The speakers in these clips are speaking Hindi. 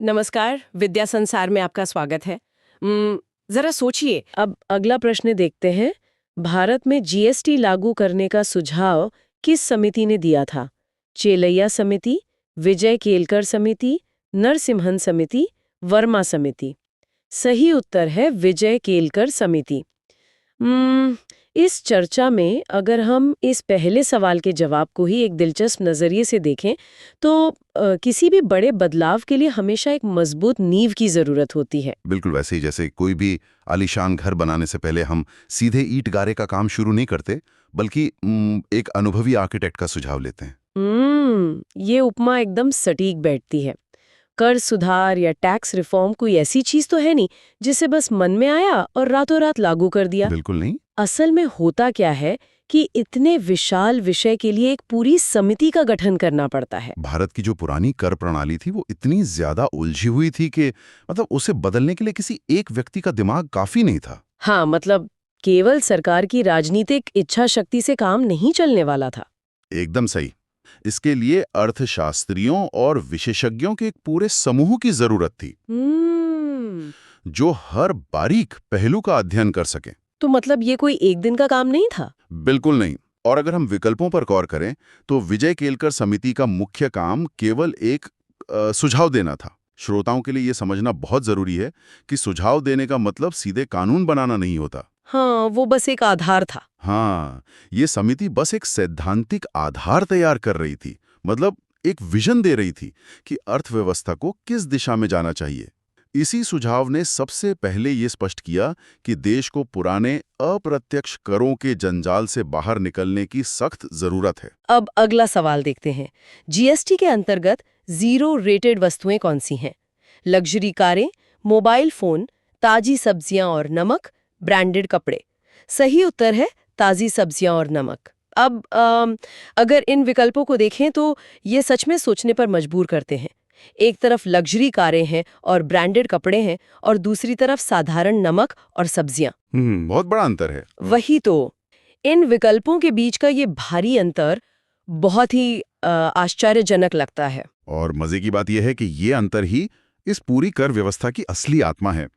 नमस्कार, विद्या संसार में आपका स्वागत है। जरा सोचिए, अब अगला प्रश्न देखते हैं। भारत में जीएसटी लागू करने का सुझाव किस समिति ने दिया था? चेलैया समिति, विजय केलकर समिति, नरसिम्हन समिति, वर्मा समिति? सही उत्तर है विजय केलकर समिति। इस चर्चा में अगर हम इस पहले सवाल के जवाब को ही एक दिलचस्प नजरिए से देखें तो किसी भी बड़े बदलाव के लिए हमेशा एक मजबूत नींव की जरूरत होती है। बिल्कुल वैसे ही जैसे कोई भी आलीशान घर बनाने से पहले हम सीधे ईंट गारे का काम शुरू नहीं करते, बल्कि एक अनुभवी आर्किटेक्ट का सुझाव लेते हैं। ये उपमा एकदम सटीक बैठती है। कर सुधार या टैक्स रिफॉर्म कोई ऐसी चीज तो है नहीं जिसे बस मन में आया और रातों रात लागू कर दिया। बिल्कुल नहीं। असल में होता क्या है कि इतने विशाल विषय के लिए एक पूरी समिति का गठन करना पड़ता है। भारत की जो पुरानी कर प्रणाली थी वो इतनी ज्यादा उलझी हुई थी कि उसे बदलने के लिए किसी एक व्यक्ति का दिमाग काफी नहीं था। हाँ, मतलब केवल सरकार की राजनीतिक इच्छा शक्ति से काम नहीं चलने वाला था। एकदम सही। इसके लिए अर्थशास्त्रियों और विशेषज्ञों के एक पूरे समूह की जरूरत थी जो हर बारीक पहलू का अध्ययन कर सके। तो मतलब ये कोई एक दिन का काम नहीं था? बिल्कुल नहीं। और अगर हम विकल्पों पर गौर करें तो विजय केलकर समिति का मुख्य काम केवल एक सुझाव देना था। श्रोताओं के लिए यह समझना बहुत जरूरी है कि सुझाव देने का मतलब सीधे कानून बनाना नहीं होता। हाँ, वो बस एक आधार था। हाँ, ये समिति बस एक सैद्धांतिक आधार तैयार कर रही थी, मतलब एक विजन दे रही थी कि अर्थव्यवस्था को किस दिशा में जाना चाहिए। इसी सुझाव ने सबसे पहले ये स्पष्ट किया कि देश को पुराने अप्रत्यक्ष करों के जंजाल से बाहर निकलने की सख्त जरूरत है। अब अगला सवाल देखते हैं। जीएसटी के अंतर्गत जीरो रेटेड वस्तुएं कौन सी हैं? लग्जरी कारें, मोबाइल फोन, ताजी सब्जियां और नमक, ब्रांडेड कपड़े? सही उत्तर है ताजी सब्जियां और नमक। अब अगर इन विकल्पों को देखें तो ये सच में सोचने पर मजबूर करते हैं। एक तरफ लग्जरी कारें हैं और ब्रांडेड कपड़े हैं और दूसरी तरफ साधारण नमक और सब्जियां। बहुत बड़ा अंतर है। वही तो। इन विकल्पों के बीच का ये भारी अंतर बहुत ही आश्चर्यजनक लगता है। और मजे की बात यह है कि ये अंतर ही इस पूरी कर व्यवस्था की असली आत्मा है।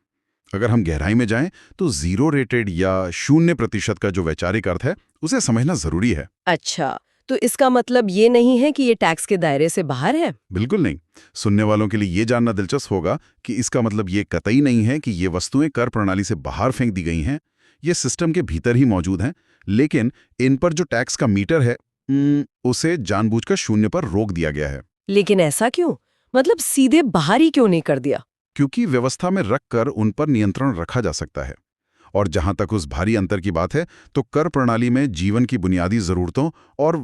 अगर हम गहराई में जाएं तो जीरो रेटेड या 0% का जो वैचारिक अर्थ है उसे समझना जरूरी है। अच्छा, तो इसका मतलब ये नहीं है कि ये टैक्स के दायरे से बाहर है? बिल्कुल नहीं। सुनने वालों के लिए ये जानना दिलचस्प होगा कि इसका मतलब ये कतई नहीं है कि ये वस्तुएं कर प्रणाली से बाहर फेंक दी गई हैं। ये सिस्टम के भीतर ही मौजूद हैं, लेकिन इन पर जो टैक्स का मीटर है उसे जानबूझकर 0 पर रोक दिया गया है। लेकिन ऐसा क्यों? मतलब सीधे बाहर ही क्यों नहीं कर दिया? क्योंकि व्यवस्था में रखकर उन पर नियंत्रण रखा जा सकता है। और जहां तक उस भारी अंतर की बात है तो कर प्रणाली में जीवन की बुनियादी जरूरतों और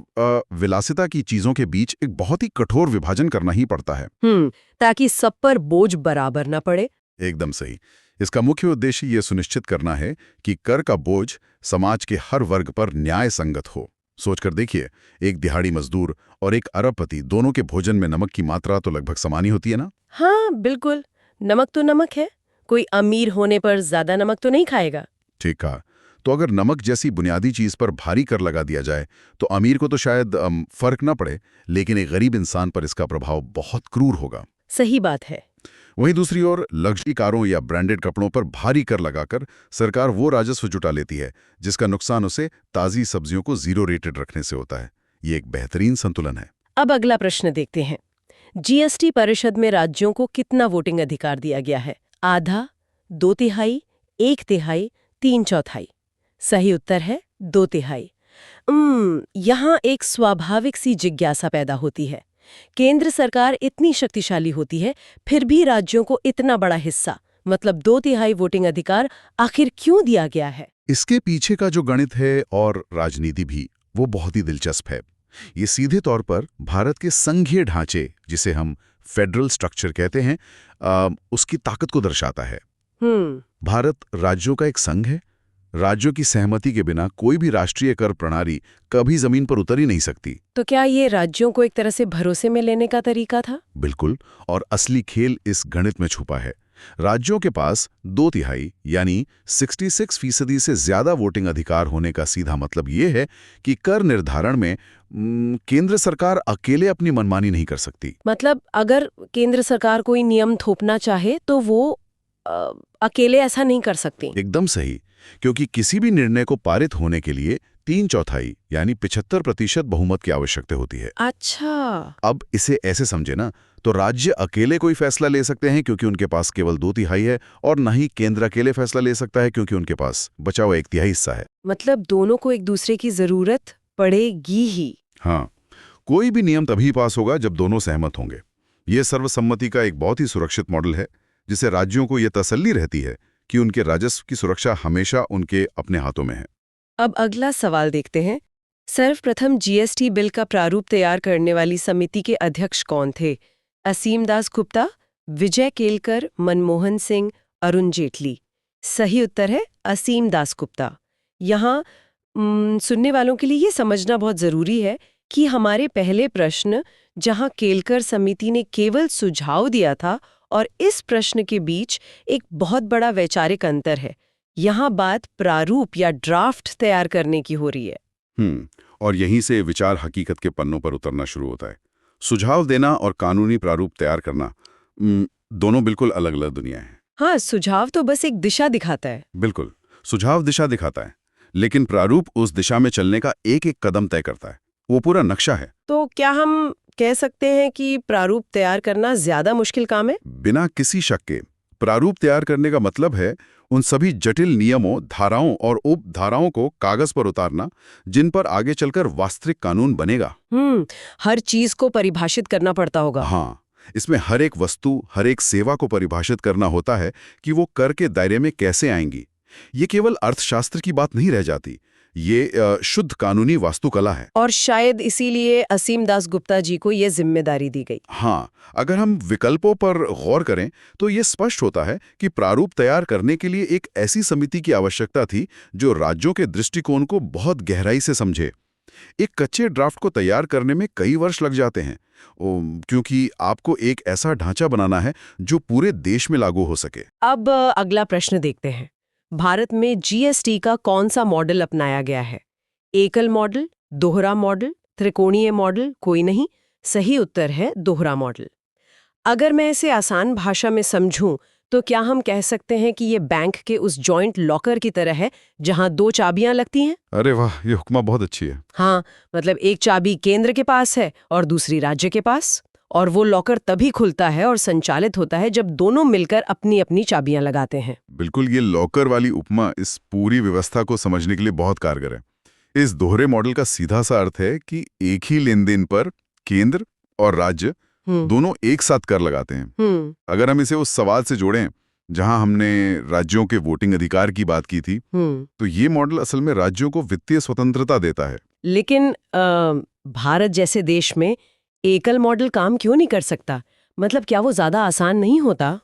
विलासिता की चीजों के बीच एक बहुत ही कठोर विभाजन करना ही पड़ता है। ताकि सब पर बोझ बराबर न पड़े। एकदम सही। इसका मुख्य उद्देश्य ये सुनिश्चित करना है कि कर का बोझ समाज के हर वर्ग पर न्याय संगत हो। सोचकर देखिए, एक दिहाड़ी मजदूर और एक अरबपति दोनों के भोजन में नमक की मात्रा तो लगभग समान ही होती है ना? हाँ बिल्कुल, नमक तो नमक है। कोई अमीर होने पर ज्यादा नमक तो नहीं खाएगा। ठीक कहा। तो अगर नमक जैसी बुनियादी चीज पर भारी कर लगा दिया जाए तो अमीर को तो शायद फर्क ना पड़े, लेकिन एक गरीब इंसान पर इसका प्रभाव बहुत क्रूर होगा। सही बात है। वहीं दूसरी ओर लग्जरी कारों या ब्रांडेड कपड़ों पर भारी कर लगाकर सरकार वो राजस्व जुटा लेती है जिसका नुकसान उसे ताजी सब्जियों को जीरो रेटेड रखने से होता है। ये एक बेहतरीन संतुलन है। अब अगला प्रश्न देखते हैं। जीएसटी परिषद में राज्यों को कितना वोटिंग अधिकार दिया गया है? आधा, 2/3, 1/3, 3/4? सही उत्तर है 2/3। यहाँ एक स्वाभाविक सी जिज्ञासा पैदा होती है। केंद्र सरकार इतनी शक्तिशाली होती है, फिर भी राज्यों को इतना बड़ा हिस्सा, मतलब 2/3 वोटिंग अधिकार आखिर क्यों दिया गया है? इसके पीछे का जो गणित है और राजनीति भी, वो बहुत ही दिलचस्प है। ये सीधे तौर पर भारत के संघीय ढांचे, जिसे हम फेडरल स्ट्रक्चर कहते हैं, उसकी ताकत को दर्शाता है। भारत राज्यों का एक संघ है। राज्यों की सहमति के बिना कोई भी राष्ट्रीय कर प्रणाली कभी जमीन पर उतर ही नहीं सकती। तो क्या ये राज्यों को एक तरह से भरोसे में लेने का तरीका था? बिल्कुल। और असली खेल इस गणित में छुपा है। राज्यों के पास 2/3 यानी 66% से ज्यादा वोटिंग अधिकार होने का सीधा मतलब ये है कि कर निर्धारण में केंद्र सरकार अकेले अपनी मनमानी नहीं कर सकती। मतलब अगर केंद्र सरकार कोई नियम थोपना चाहे तो वो अकेले ऐसा नहीं कर सकती। एकदम सही, क्योंकि किसी भी निर्णय को पारित होने के लिए 3/4 यानी 75% बहुमत की आवश्यकता होती है। अच्छा। अब इसे ऐसे समझे ना, तो राज्य अकेले कोई फैसला ले सकते हैं क्योंकि उनके पास केवल 2/3 है, और न ही केंद्र अकेले फैसला ले सकता है क्योंकि उनके पास बचा हुआ 1/3 हिस्सा है। मतलब दोनों को एक दूसरे की जरूरत पड़ेगी ही। हाँ, कोई भी नियम तभी पास होगा जब दोनों सहमत होंगे। ये सर्वसम्मति का एक बहुत ही सुरक्षित मॉडल है, जिससे राज्यों को यह तसल्ली रहती है कि उनके राजस्व की सुरक्षा हमेशा उनके अपने हाथों में है। अब अगला सवाल देखते हैं। सर्वप्रथम जीएसटी बिल का प्रारूप तैयार करने वाली समिति के अध्यक्ष कौन थे? असीम दास गुप्ता, विजय केलकर, मनमोहन सिंह, अरुण जेटली। सही उत्तर है असीम दास गुप्ता। यहाँ सुनने वालों के लिए ये समझना बहुत जरूरी है कि हमारे पहले प्रश्न, जहाँ केलकर समिति ने केवल सुझाव दिया था, और इस प्रश्न के बीच एक बहुत बड़ा वैचारिक अंतर है। यहाँ बात प्रारूप या ड्राफ्ट तैयार करने की हो रही है। और यहीं से विचार हकीकत के पन्नों पर उतरना शुरू होता है। सुझाव देना और कानूनी प्रारूप तैयार करना दोनों बिल्कुल अलग अलग दुनिया है। हाँ, सुझाव तो बस एक दिशा दिखाता है। बिल्कुल, सुझाव दिशा दिखाता है, लेकिन प्रारूप उस दिशा में चलने का एक एक कदम तय करता है। वो पूरा नक्शा है। तो क्या हम कह सकते हैं कि प्रारूप तैयार करना ज्यादा मुश्किल काम है? बिना किसी शक के प्रारूप तैयार करने का मतलब है उन सभी जटिल नियमों, धाराओं और उपधाराओं को कागज पर उतारना जिन पर आगे चलकर वास्तविक कानून बनेगा। हर चीज को परिभाषित करना पड़ता होगा। हाँ, इसमें हर एक वस्तु, हर एक सेवा को परिभाषित करना होता है कि वो कर के दायरे में कैसे आएंगी। ये केवल अर्थशास्त्र की बात नहीं रह जाती, ये शुद्ध कानूनी वास्तुकला है। और शायद इसीलिए असीम दास गुप्ता जी को ये जिम्मेदारी दी गई। हाँ, अगर हम विकल्पों पर गौर करें तो ये स्पष्ट होता है कि प्रारूप तैयार करने के लिए एक ऐसी समिति की आवश्यकता थी जो राज्यों के दृष्टिकोण को बहुत गहराई से समझे। एक कच्चे ड्राफ्ट को तैयार करने में कई वर्ष लग जाते हैं, क्योंकि आपको एक ऐसा ढांचा बनाना है जो पूरे देश में लागू हो सके। अब अगला प्रश्न देखते हैं। भारत में जीएसटी का कौन सा मॉडल अपनाया गया है? एकल मॉडल, दोहरा मॉडल, त्रिकोणीय मॉडल, कोई नहीं। सही उत्तर है दोहरा मॉडल। अगर मैं इसे आसान भाषा में समझूं तो क्या हम कह सकते हैं कि ये बैंक के उस जॉइंट लॉकर की तरह है जहां 2 चाबियां लगती हैं? अरे वाह, ये हुक्मा बहुत अच्छी है। हाँ, मतलब एक चाबी केंद्र के पास है और दूसरी राज्य के पास, और वो लॉकर तभी खुलता है और संचालित होता है जब दोनों मिलकर अपनी अपनी चाबियां लगाते हैं। बिल्कुल, ये लॉकर वाली उपमा इस पूरी व्यवस्था को समझने के लिए बहुत कारगर है। इस दोहरे मॉडल का सीधा सा अर्थ है कि एक ही लेनदेन पर केंद्र और राज्य दोनों एक साथ कर लगाते हैं। अगर हम इसे उस सवाल से जोड़ें जहां हमने राज्यों के वोटिंग अधिकार की बात की थी, तो ये मॉडल असल में राज्यों को वित्तीय स्वतंत्रता देता है। लेकिन भारत जैसे देश में एकल मॉडल काम क्यों नहीं कर सकता? मतलब क्या वो ज्यादा आसान नहीं होता?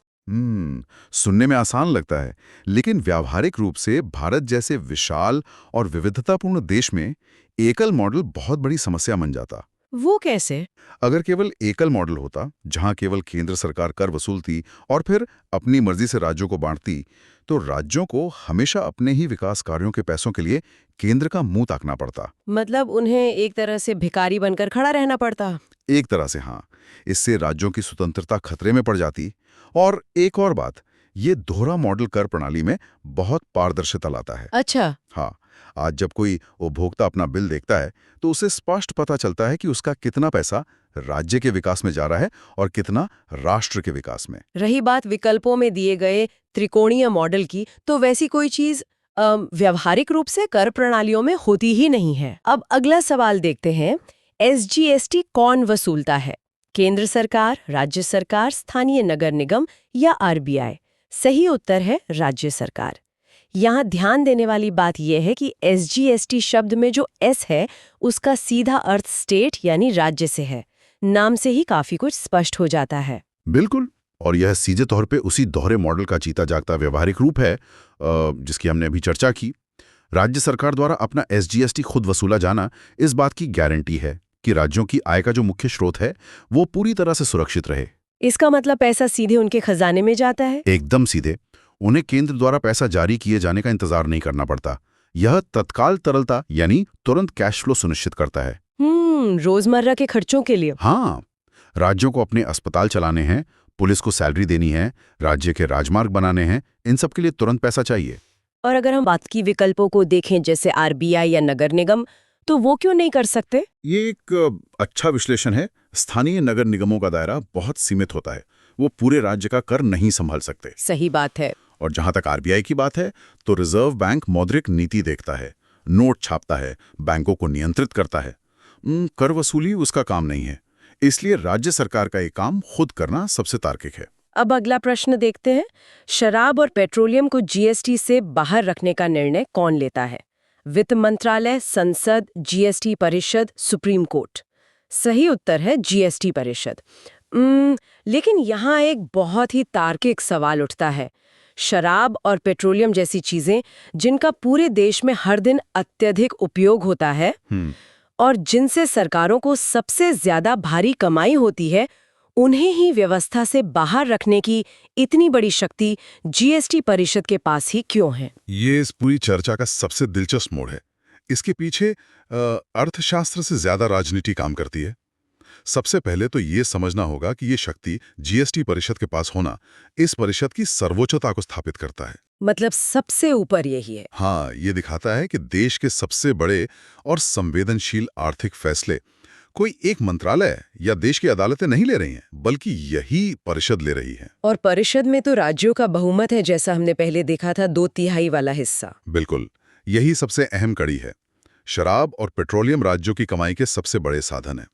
सुनने में आसान लगता है, लेकिन व्यावहारिक रूप से भारत जैसे विशाल और विविधतापूर्ण देश में एकल मॉडल बहुत बड़ी समस्या बन जाता। वो कैसे? अगर केवल एकल मॉडल होता, जहां केवल केंद्र सरकार कर वसूलती और फिर अपनी मर्जी से राज्यों को बांटती, तो राज्यों को हमेशा अपने ही विकास कार्यों के पैसों के लिए केंद्र का मुंह ताकना पड़ता। मतलब उन्हें एक तरह से भिखारी बनकर खड़ा रहना पड़ता। एक तरह से हाँ, इससे राज्यों की स्वतंत्रता खतरे में पड़ जाती। और एक और बात, ये दोहरा मॉडल कर प्रणाली में बहुत पारदर्शिता लाता है। अच्छा। हाँ, आज जब कोई उपभोक्ता अपना बिल देखता है तो उसे स्पष्ट पता चलता है कि उसका कितना पैसा राज्य के विकास में जा रहा है और कितना राष्ट्र के विकास में। रही बात विकल्पों में दिए गए त्रिकोणीय मॉडल की, तो वैसी कोई चीज व्यावहारिक रूप से कर प्रणालियों में होती ही नहीं है। अब अगला सवाल देखते हैं। एसजीएसटी कौन वसूलता है? केंद्र सरकार, राज्य सरकार, स्थानीय नगर निगम या आरबीआई? सही उत्तर है राज्य सरकार। यहाँ ध्यान देने वाली बात यह है कि एसजीएसटी शब्द में जो एस है उसका सीधा अर्थ स्टेट यानी राज्य से है। नाम से ही काफी कुछ स्पष्ट हो जाता है। बिल्कुल, और यह सीधे तौर पे उसी दोहरे मॉडल का जीता जागता व्यवहारिक रूप है जिसकी हमने अभी चर्चा की। राज्य सरकार द्वारा अपना एसजीएसटी खुद वसूला जाना इस बात की गारंटी है कि राज्यों की आय का जो मुख्य स्रोत है वो पूरी तरह से सुरक्षित रहे। इसका मतलब पैसा सीधे उनके खजाने में जाता है? एकदम सीधे। उन्हें केंद्र द्वारा पैसा जारी किए जाने का इंतजार नहीं करना पड़ता। यह तत्काल तरलता यानी तुरंत कैश फ्लो सुनिश्चित करता है। रोजमर्रा के खर्चों के लिए। हाँ, राज्यों को अपने अस्पताल चलाने हैं, पुलिस को सैलरी देनी है, राज्य के राजमार्ग बनाने हैं, इन सब के लिए तुरंत पैसा चाहिए। और अगर हम बाकी विकल्पों को देखें जैसे आरबीआई या नगर निगम, तो वो क्यों नहीं कर सकते? ये एक अच्छा विश्लेषण है। स्थानीय नगर निगमों का दायरा बहुत सीमित होता है, वो पूरे राज्य का कर नहीं संभाल सकते। सही बात है। और जहां तक आरबीआई की बात है, तो रिजर्व बैंक मौद्रिक नीति देखता है, नोट छापता है, बैंकों को नियंत्रित करता है। कर वसूली उसका काम नहीं है, इसलिए राज्य सरकार का ये काम खुद करना सबसे तार्किक है। अब अगला प्रश्न देखते हैं। शराब और पेट्रोलियम को जीएसटी से बाहर रखने का निर्णय कौन लेता है? वित्त मंत्रालय, संसद, जीएसटी परिषद, सुप्रीम कोर्ट? सही उत्तर है जीएसटी परिषद। लेकिन यहाँ एक बहुत ही तार्किक सवाल उठता है। शराब और पेट्रोलियम जैसी चीजें जिनका पूरे देश में हर दिन अत्यधिक उपयोग होता है और जिनसे सरकारों को सबसे ज्यादा भारी कमाई होती है, उन्हें ही व्यवस्था से बाहर रखने की इतनी बड़ी शक्ति जीएसटी परिषद के पास ही क्यों है? ये इस पूरी चर्चा का सबसे दिलचस्प मोड़ है। इसके पीछे अर्थशास्त्र से ज्यादा राजनीति काम करती है। सबसे पहले तो ये समझना होगा कि ये शक्ति जीएसटी परिषद के पास होना इस परिषद की सर्वोच्चता को स्थापित करता है। मतलब सबसे ऊपर यही है। हाँ, ये दिखाता है कि देश के सबसे बड़े और संवेदनशील आर्थिक फैसले कोई एक मंत्रालय या देश की अदालतें नहीं ले रही हैं, बल्कि यही परिषद ले रही है। और परिषद में तो राज्यों का बहुमत है, जैसा हमने पहले देखा था, 2/3 वाला हिस्सा। बिल्कुल, यही सबसे अहम कड़ी है। शराब और पेट्रोलियम राज्यों की कमाई के सबसे बड़े साधन हैं,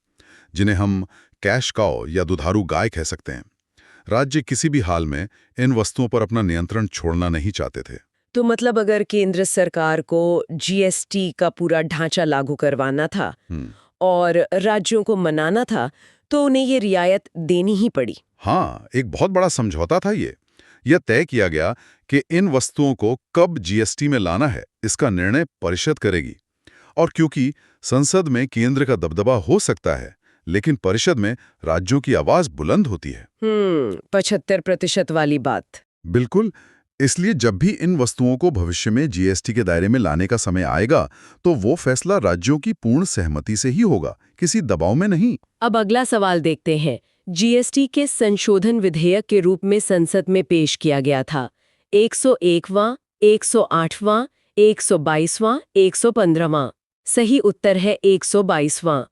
जिन्हें हम कैश काउ या दुधारू गाय कह सकते हैं। राज्य किसी भी हाल में इन वस्तुओं पर अपना नियंत्रण छोड़ना नहीं चाहते थे। तो मतलब अगर केंद्र सरकार को जीएसटी का पूरा ढांचा लागू करवाना था और राज्यों को मनाना था, तो उन्हें ये रियायत देनी ही पड़ी। हाँ, एक बहुत बड़ा समझौता था ये। यह तय किया गया कि इन वस्तुओं को कब जीएसटी में लाना है, इसका निर्णय परिषद करेगी। और क्योंकि संसद में केंद्र का दबदबा हो सकता है, लेकिन परिषद में राज्यों की आवाज बुलंद होती है। 75% वाली बात। बिल्कुल, इसलिए जब भी इन वस्तुओं को भविष्य में जीएसटी के दायरे में लाने का समय आएगा, तो वो फैसला राज्यों की पूर्ण सहमति से ही होगा, किसी दबाव में नहीं। अब अगला सवाल देखते हैं। जीएसटी के संशोधन विधेयक के रूप में संसद में पेश किया गया था। 101वां, 108वां, 122वां, 115वां। सही उत्तर है 122वां।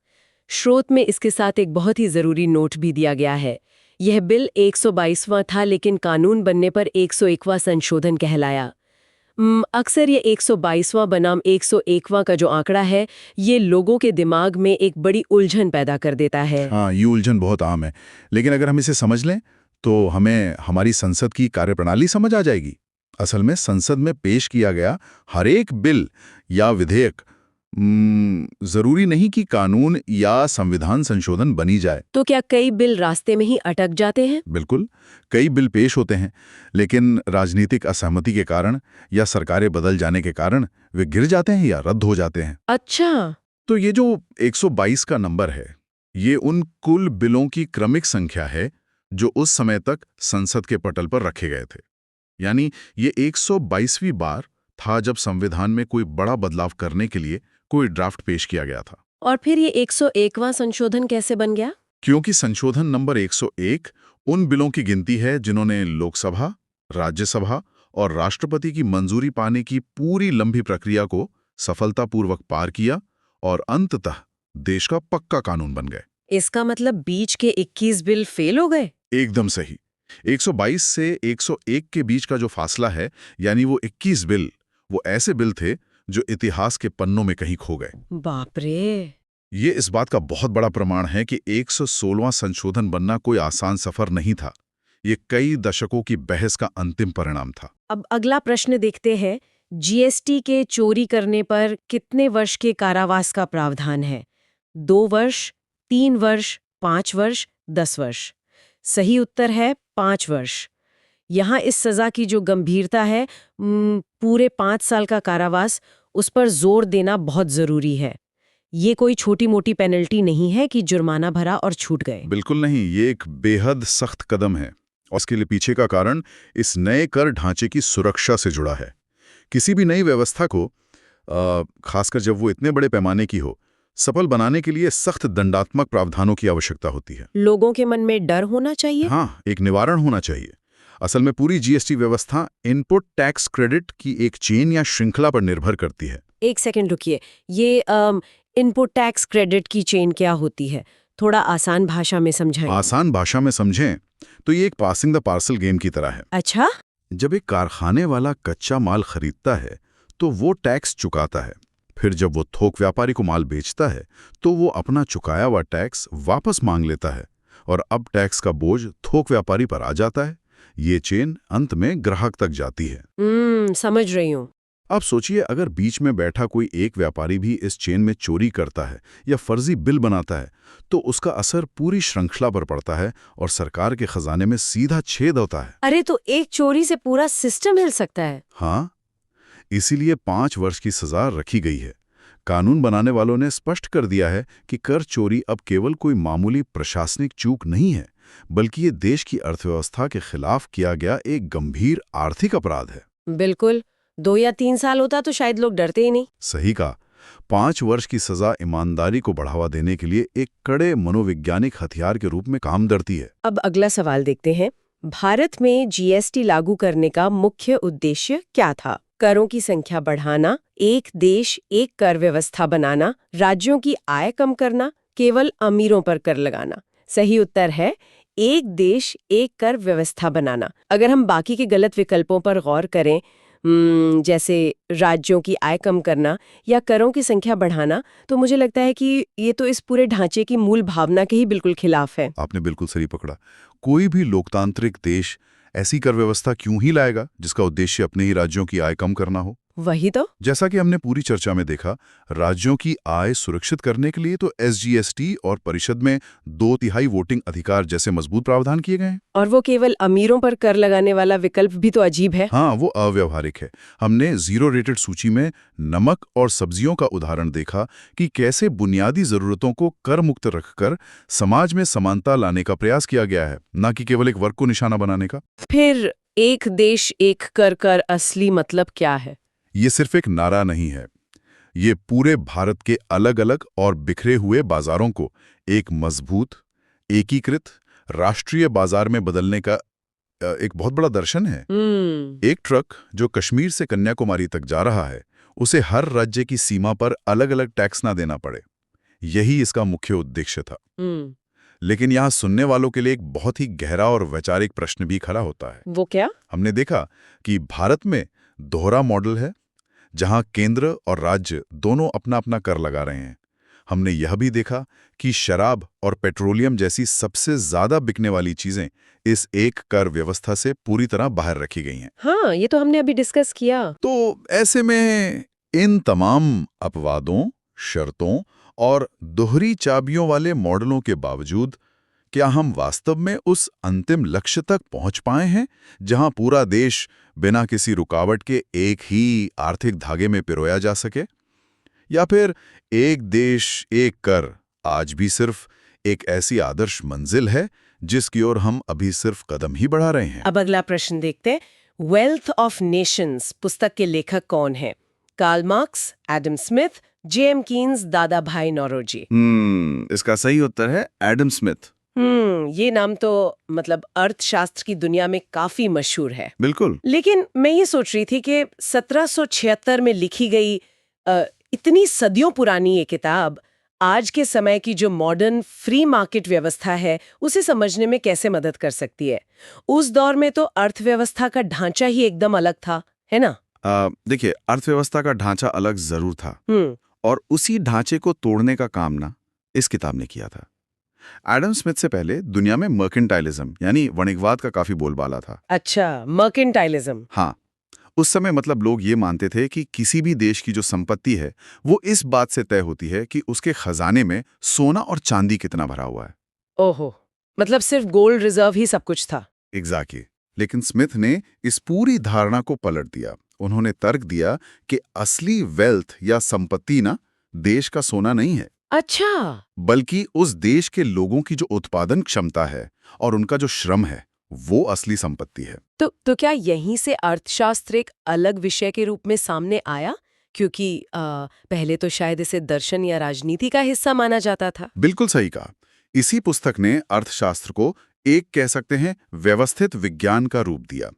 स्रोत में इसके साथ एक बहुत ही जरूरी नोट भी दिया गया है। यह बिल 122वां था, लेकिन कानून बनने पर 101वां संशोधन कहलाया। अक्सर ये 122वां बनाम 101वां का जो आंकड़ा है, ये लोगों के दिमाग में एक बड़ी उलझन पैदा कर देता है। हाँ, ये उलझन बहुत आम है, लेकिन अगर हम इसे समझ लें तो हमें हमारी संसद की कार्यप्रणाली समझ आ जाएगी। असल में संसद में पेश किया गया हर एक बिल या विधेयक जरूरी नहीं कि कानून या संविधान संशोधन बनी जाए। तो क्या कई बिल रास्ते में ही अटक जाते हैं? बिल्कुल, कई बिल पेश होते हैं, लेकिन राजनीतिक असहमति के कारण या सरकारें बदल जाने के कारण वे गिर जाते हैं या रद्द हो जाते हैं। अच्छा। तो ये जो 122 का नंबर है, ये उन कुल बिलों की क्रमिक संख्या है जो उस समय तक संसद के पटल पर रखे गए थे। यानी ये 122वीं बार था जब संविधान में कोई बड़ा बदलाव करने के लिए कोई ड्राफ्ट पेश किया गया था। और फिर ये 101वां संशोधन कैसे बन गया? क्योंकि संशोधन नंबर 101 उन बिलों की गिनती है जिन्होंने लोकसभा, राज्यसभा और राष्ट्रपति की मंजूरी पाने की पूरी लंबी प्रक्रिया को सफलतापूर्वक पार किया और अंततः देश का पक्का कानून बन गए। इसका मतलब बीच के 21 बिल फेल हो गए? एकदम सही। 122 से 101 के बीच का जो फासला है, यानी वो 21 बिल, वो ऐसे बिल थे जो इतिहास के पन्नों में कहीं खो गए। बाप रे! ये इस बात का बहुत बड़ा प्रमाण है कि 116वां संशोधन बनना कोई आसान सफर नहीं था। ये कई दशकों की बहस का अंतिम परिणाम था। अब अगला प्रश्न देखते हैं। जीएसटी के चोरी करने पर कितने वर्ष के कारावास का प्रावधान है? 2 वर्ष, 3 वर्ष, 5 वर्ष, 10 वर्ष? सही उत्तर है 5 वर्ष। यहाँ इस सजा की जो गंभीरता है, पूरे 5 साल का कारावास, उस पर जोर देना बहुत जरूरी है। ये कोई छोटी मोटी पेनल्टी नहीं है कि जुर्माना भरा और छूट गए। बिल्कुल नहीं, ये एक बेहद सख्त कदम है और इसके लिए पीछे का कारण इस नए कर ढांचे की सुरक्षा से जुड़ा है। किसी भी नई व्यवस्था को खासकर जब वो इतने बड़े पैमाने की हो, सफल बनाने के लिए सख्त दंडात्मक प्रावधानों की आवश्यकता होती है। लोगों के मन में डर होना चाहिए। हाँ, एक निवारण होना चाहिए। असल में पूरी जीएसटी व्यवस्था इनपुट टैक्स क्रेडिट की एक चेन या श्रृंखला पर निर्भर करती है। एक सेकंड रुकिए, ये इनपुट टैक्स क्रेडिट की चेन क्या होती है? थोड़ा आसान भाषा में समझाएं। आसान भाषा में समझें तो ये एक पासिंग द पार्सल गेम की तरह है। अच्छा। जब एक कारखाने वाला कच्चा माल खरीदता है तो वो टैक्स चुकाता है। फिर जब वो थोक व्यापारी को माल बेचता है तो वो अपना चुकाया हुआ टैक्स वापस मांग लेता है और अब टैक्स का बोझ थोक व्यापारी पर आ जाता है। ये चेन अंत में ग्राहक तक जाती है। समझ रही हूँ। अब सोचिए, अगर बीच में बैठा कोई एक व्यापारी भी इस चेन में चोरी करता है या फर्जी बिल बनाता है तो उसका असर पूरी श्रृंखला पर पड़ता है और सरकार के खजाने में सीधा छेद होता है। अरे, तो एक चोरी से पूरा सिस्टम हिल सकता है। हाँ, इसीलिए 5 वर्ष की सजा रखी गई है। कानून बनाने वालों ने स्पष्ट कर दिया है कि कर चोरी अब केवल कोई मामूली प्रशासनिक चूक नहीं है, बल्कि ये देश की अर्थव्यवस्था के खिलाफ किया गया एक गंभीर आर्थिक अपराध है। बिल्कुल, 2 या 3 साल होता तो शायद लोग डरते ही नहीं। सही कहा। 5 वर्ष की सजा ईमानदारी को बढ़ावा देने के लिए एक कड़े मनोवैज्ञानिक हथियार के रूप में काम करती है। अब अगला सवाल देखते हैं। भारत में जीएसटी लागू करने का मुख्य उद्देश्य क्या था? करों की संख्या बढ़ाना, एक देश एक कर व्यवस्था बनाना, राज्यों की आय कम करना, केवल अमीरों पर कर लगाना? सही उत्तर है एक देश एक कर व्यवस्था बनाना। अगर हम बाकी के गलत विकल्पों पर गौर करें, जैसे राज्यों की आय कम करना या करों की संख्या बढ़ाना, तो मुझे लगता है कि ये तो इस पूरे ढांचे की मूल भावना के ही बिल्कुल खिलाफ है। आपने बिल्कुल सही पकड़ा। कोई भी लोकतांत्रिक देश ऐसी कर व्यवस्था क्यों ही लाएगा जिसका उद्देश्य अपने ही राज्यों की आय कम करना हो? वही तो। जैसा कि हमने पूरी चर्चा में देखा, राज्यों की आय सुरक्षित करने के लिए तो एसजीएसटी और परिषद में 2/3 वोटिंग अधिकार जैसे मजबूत प्रावधान किए गए हैं। और वो केवल अमीरों पर कर लगाने वाला विकल्प भी तो अजीब है। हाँ, वो अव्यवहारिक है। हमने जीरो रेटेड सूची में नमक और सब्जियों का उदाहरण देखा कि कैसे बुनियादी जरूरतों को कर मुक्त रखकर समाज में समानता लाने का प्रयास किया गया है, न कि केवल एक वर्ग को निशाना बनाने का। फिर एक देश एक कर कर असली मतलब क्या है? ये सिर्फ एक नारा नहीं है, ये पूरे भारत के अलग अलग और बिखरे हुए बाजारों को एक मजबूत, एकीकृत राष्ट्रीय बाजार में बदलने का एक बहुत बड़ा दर्शन है। एक ट्रक जो कश्मीर से कन्याकुमारी तक जा रहा है, उसे हर राज्य की सीमा पर अलग अलग टैक्स ना देना पड़े, यही इसका मुख्य उद्देश्य था। लेकिन यहाँ सुनने वालों के लिए एक बहुत ही गहरा और वैचारिक प्रश्न भी खड़ा होता है। वो क्या? हमने देखा कि भारत में दोहरा मॉडल है, जहां केंद्र और राज्य दोनों अपना अपना कर लगा रहे हैं। हमने यह भी देखा कि शराब और पेट्रोलियम जैसी सबसे ज्यादा बिकने वाली चीजें इस एक कर व्यवस्था से पूरी तरह बाहर रखी गई हैं। हाँ, ये तो हमने अभी डिस्कस किया। तो ऐसे में इन तमाम अपवादों, शर्तों और दोहरी चाबियों वाले मॉडलों के बावजूद क्या हम वास्तव में उस अंतिम लक्ष्य तक पहुंच पाए हैं जहां पूरा देश बिना किसी रुकावट के एक ही आर्थिक धागे में पिरोया जा सके? या फिर एक देश एक कर आज भी सिर्फ एक ऐसी आदर्श मंजिल है जिसकी ओर हम अभी सिर्फ कदम ही बढ़ा रहे हैं? अब अगला प्रश्न देखते हैं। वेल्थ ऑफ नेशंस पुस्तक के लेखक कौन है? Karl Marx, Adam Smith, JM Keynes, Dadabhai Naoroji? इसका सही उत्तर है एडम स्मिथ। ये नाम तो मतलब अर्थशास्त्र की दुनिया में काफी मशहूर है। बिल्कुल। लेकिन मैं ये सोच रही थी कि 1776 में लिखी गई इतनी सदियों पुरानी ये किताब आज के समय की जो मॉडर्न फ्री मार्केट व्यवस्था है उसे समझने में कैसे मदद कर सकती है? उस दौर में तो अर्थव्यवस्था का ढांचा ही एकदम अलग था, है ना? देखिए, अर्थव्यवस्था का ढांचा अलग जरूर था और उसी ढांचे को तोड़ने का काम ना इस किताब ने किया था। एडम स्मिथ से पहले दुनिया में मर्केंटाइलिज्म यानी वणिकवाद का काफी बोलबाला था। अच्छा, मर्केंटाइलिज्म। हाँ, उस समय मतलब लोग ये मानते थे कि किसी भी देश की जो संपत्ति है वो इस बात से तय होती है कि उसके खजाने में सोना और चांदी कितना भरा हुआ है। ओहो, मतलब सिर्फ गोल्ड रिजर्व ही सब कुछ था। एग्जैक्टली। लेकिन स्मिथ ने इस पूरी धारणा को पलट दिया। उन्होंने तर्क दिया कि असली वेल्थ या संपत्ति ना देश का सोना नहीं है, अच्छा। बल्कि उस देश के लोगों की जो उत्पादन क्षमता है और उनका जो श्रम है, वो असली संपत्ति है। तो क्या यहीं से अर्थशास्त्र एक अलग विषय के रूप में सामने आया? क्योंकि पहले तो शायद इसे दर्शन या राजनीति का हिस्सा माना जाता था। बिल्कुल सही कहा। इसी पुस्तक ने अर्थशास्त्र को एक कह सकते हैं व्यवस्थित विज्ञान का रूप दिया।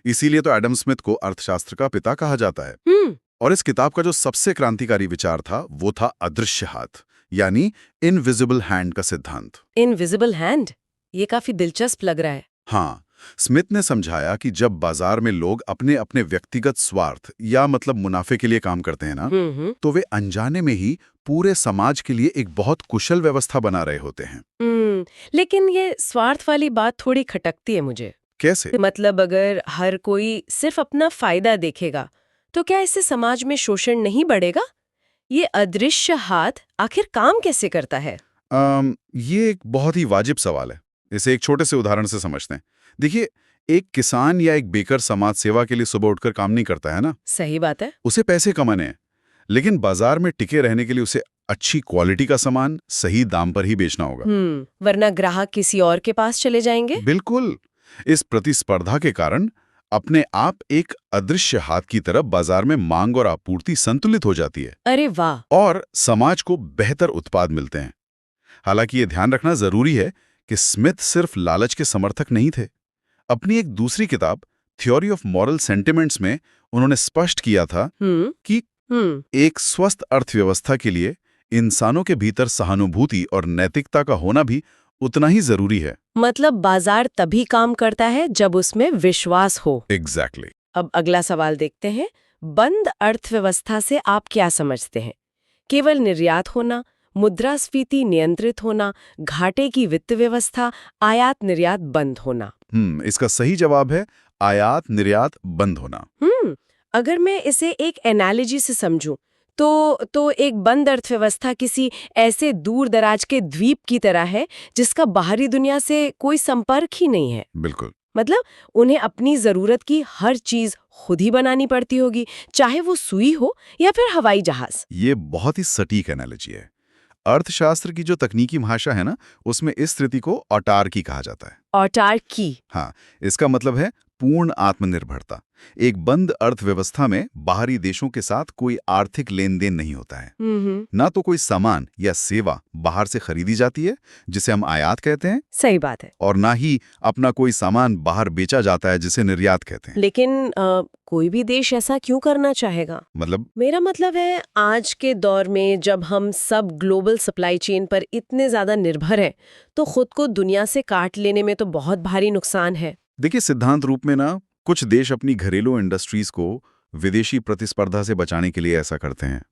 इसीलिए तो एडम स्मिथ को अर्थशास्त्र का पिता कहा जाता है। और इस किताब का जो सबसे क्रांतिकारी विचार था वो था अदृश्य हाथ, यानी इनविजिबल हैंड का सिद्धांत। इनविजिबल हैंड, ये काफी दिलचस्प लग रहा है। हाँ, स्मिथ ने समझाया कि जब बाजार में लोग अपने अपने व्यक्तिगत स्वार्थ या मतलब मुनाफे के लिए काम करते हैं ना, तो वे अनजाने में ही पूरे समाज के लिए एक बहुत कुशल व्यवस्था बना रहे होते हैं। लेकिन ये स्वार्थ वाली बात थोड़ी खटकती है मुझे। कैसे? मतलब अगर हर कोई सिर्फ अपना फायदा देखेगा तो क्या इससे समाज में शोषण नहीं बढ़ेगा? ये अदृश्य हाथ आखिर काम कैसे करता है? ये एक बहुत ही वाजिब सवाल है। इसे एक छोटे से उदाहरण से समझते हैं। देखिए, एक किसान या एक बेकर समाज सेवा के लिए सुबह उठकर काम नहीं करता है ना। सही बात है। उसे पैसे कमाने हैं, लेकिन बाजार में टिके रहने के लिए उसे अच्छी क्वालिटी का सामान सही दाम पर ही बेचना होगा। वरना ग्राहक किसी और के पास चले जाएंगे। बिल्कुल। इस प्रतिस्पर्धा के कारण अपने आप एक अदृश्य हाथ की तरफ बाजार में मांग और आपूर्ति संतुलित हो जाती है। अरे वाह। और समाज को बेहतर उत्पाद मिलते हैं। हालांकि ये ध्यान रखना जरूरी है कि स्मिथ सिर्फ लालच के समर्थक नहीं थे। अपनी एक दूसरी किताब थ्योरी ऑफ मॉरल सेंटिमेंट्स में उन्होंने स्पष्ट किया था कि एक स्वस्थ अर्थव्यवस्था के लिए इंसानों के भीतर सहानुभूति और नैतिकता का होना भी उतना ही जरूरी है। मतलब बाजार तभी काम करता है जब उसमें विश्वास हो। एग्जैक्टली। अब अगला सवाल देखते हैं। बंद अर्थव्यवस्था से आप क्या समझते हैं? केवल निर्यात होना, मुद्रास्फीति नियंत्रित होना, घाटे की वित्त व्यवस्था, आयात निर्यात बंद होना? इसका सही जवाब है आयात निर्यात बंद होना। अगर मैं इसे एक एनालॉजी से समझूं तो एक बंद अर्थव्यवस्था किसी ऐसे दूर दराज के द्वीप की तरह है जिसका बाहरी दुनिया से कोई संपर्क ही नहीं है। बिल्कुल। मतलब उन्हें अपनी जरूरत की हर चीज खुद ही बनानी पड़ती होगी, चाहे वो सुई हो या फिर हवाई जहाज। ये बहुत ही सटीक एनालॉजी है। अर्थशास्त्र की जो तकनीकी भाषा है ना, उसमें इस स्थिति को ऑटार्की कहा जाता है। ऑटार्की? हाँ, इसका मतलब है पूर्ण आत्मनिर्भरता। एक बंद अर्थव्यवस्था में बाहरी देशों के साथ कोई आर्थिक लेन देन नहीं होता है। ना तो कोई सामान या सेवा बाहर से खरीदी जाती है, जिसे हम आयात कहते हैं। सही बात है। और ना ही अपना कोई सामान बाहर बेचा जाता है, जिसे निर्यात कहते हैं। लेकिन कोई भी देश ऐसा क्यों करना चाहेगा? मतलब? मेरा मतलब है आज के दौर में जब हम सब ग्लोबल सप्लाई चेन पर इतने ज्यादा निर्भर हैं, तो खुद को दुनिया से काट लेने में तो बहुत भारी नुकसान है। देखिए, सिद्धांत रूप में ना कुछ देश अपनी घरेलू इंडस्ट्रीज को विदेशी प्रतिस्पर्धा से बचाने के लिए ऐसा करते हैं।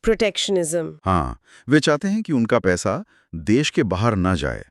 प्रोटेक्शनिज्म। हाँ, वे चाहते हैं कि उनका पैसा देश के बाहर न जाए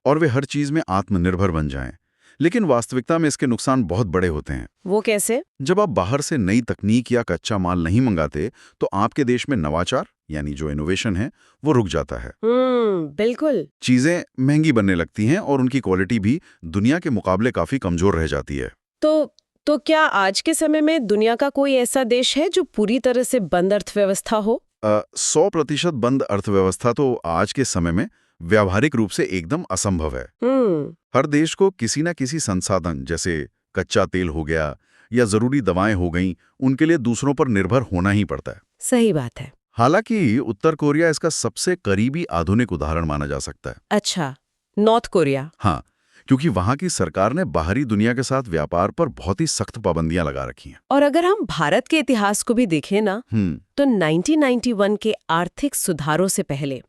और वे हर चीज में आत्मनिर्भर बन जाएं। लेकिन वास्तविकता में इसके नुकसान बहुत बड़े होते हैं। वो कैसे? जब आप बाहर से नई तकनीक या कच्चा माल नहीं मंगाते, तो आपके देश में नवाचार यानी जो इनोवेशन है वो रुक जाता है। बिल्कुल। चीजें महंगी बनने लगती हैं और उनकी क्वालिटी भी दुनिया के मुकाबले काफी कमजोर रह जाती है। तो क्या आज के समय में दुनिया का कोई ऐसा देश है जो पूरी तरह से बंद अर्थव्यवस्था हो? 100% बंद अर्थव्यवस्था तो आज के समय में व्यावहारिक रूप से एकदम असंभव है। हर देश को किसी न किसी संसाधन, जैसे कच्चा तेल हो गया या जरूरी दवाएं हो गईं, उनके लिए दूसरों पर निर्भर होना ही पड़ता है। सही बात है। हालांकि उत्तर कोरिया इसका सबसे करीबी आधुनिक उदाहरण माना जा सकता है। अच्छा, नॉर्थ कोरिया? हाँ, क्योंकि वहां की सरकार ने बाहरी दुनिया के साथ व्यापार पर बहुत ही सख्त पाबंदियां लगा रखी हैं। और अगर हम भारत के इतिहास को भी देखें ना, तो 1991 के आर्थिक सुधारों से पहले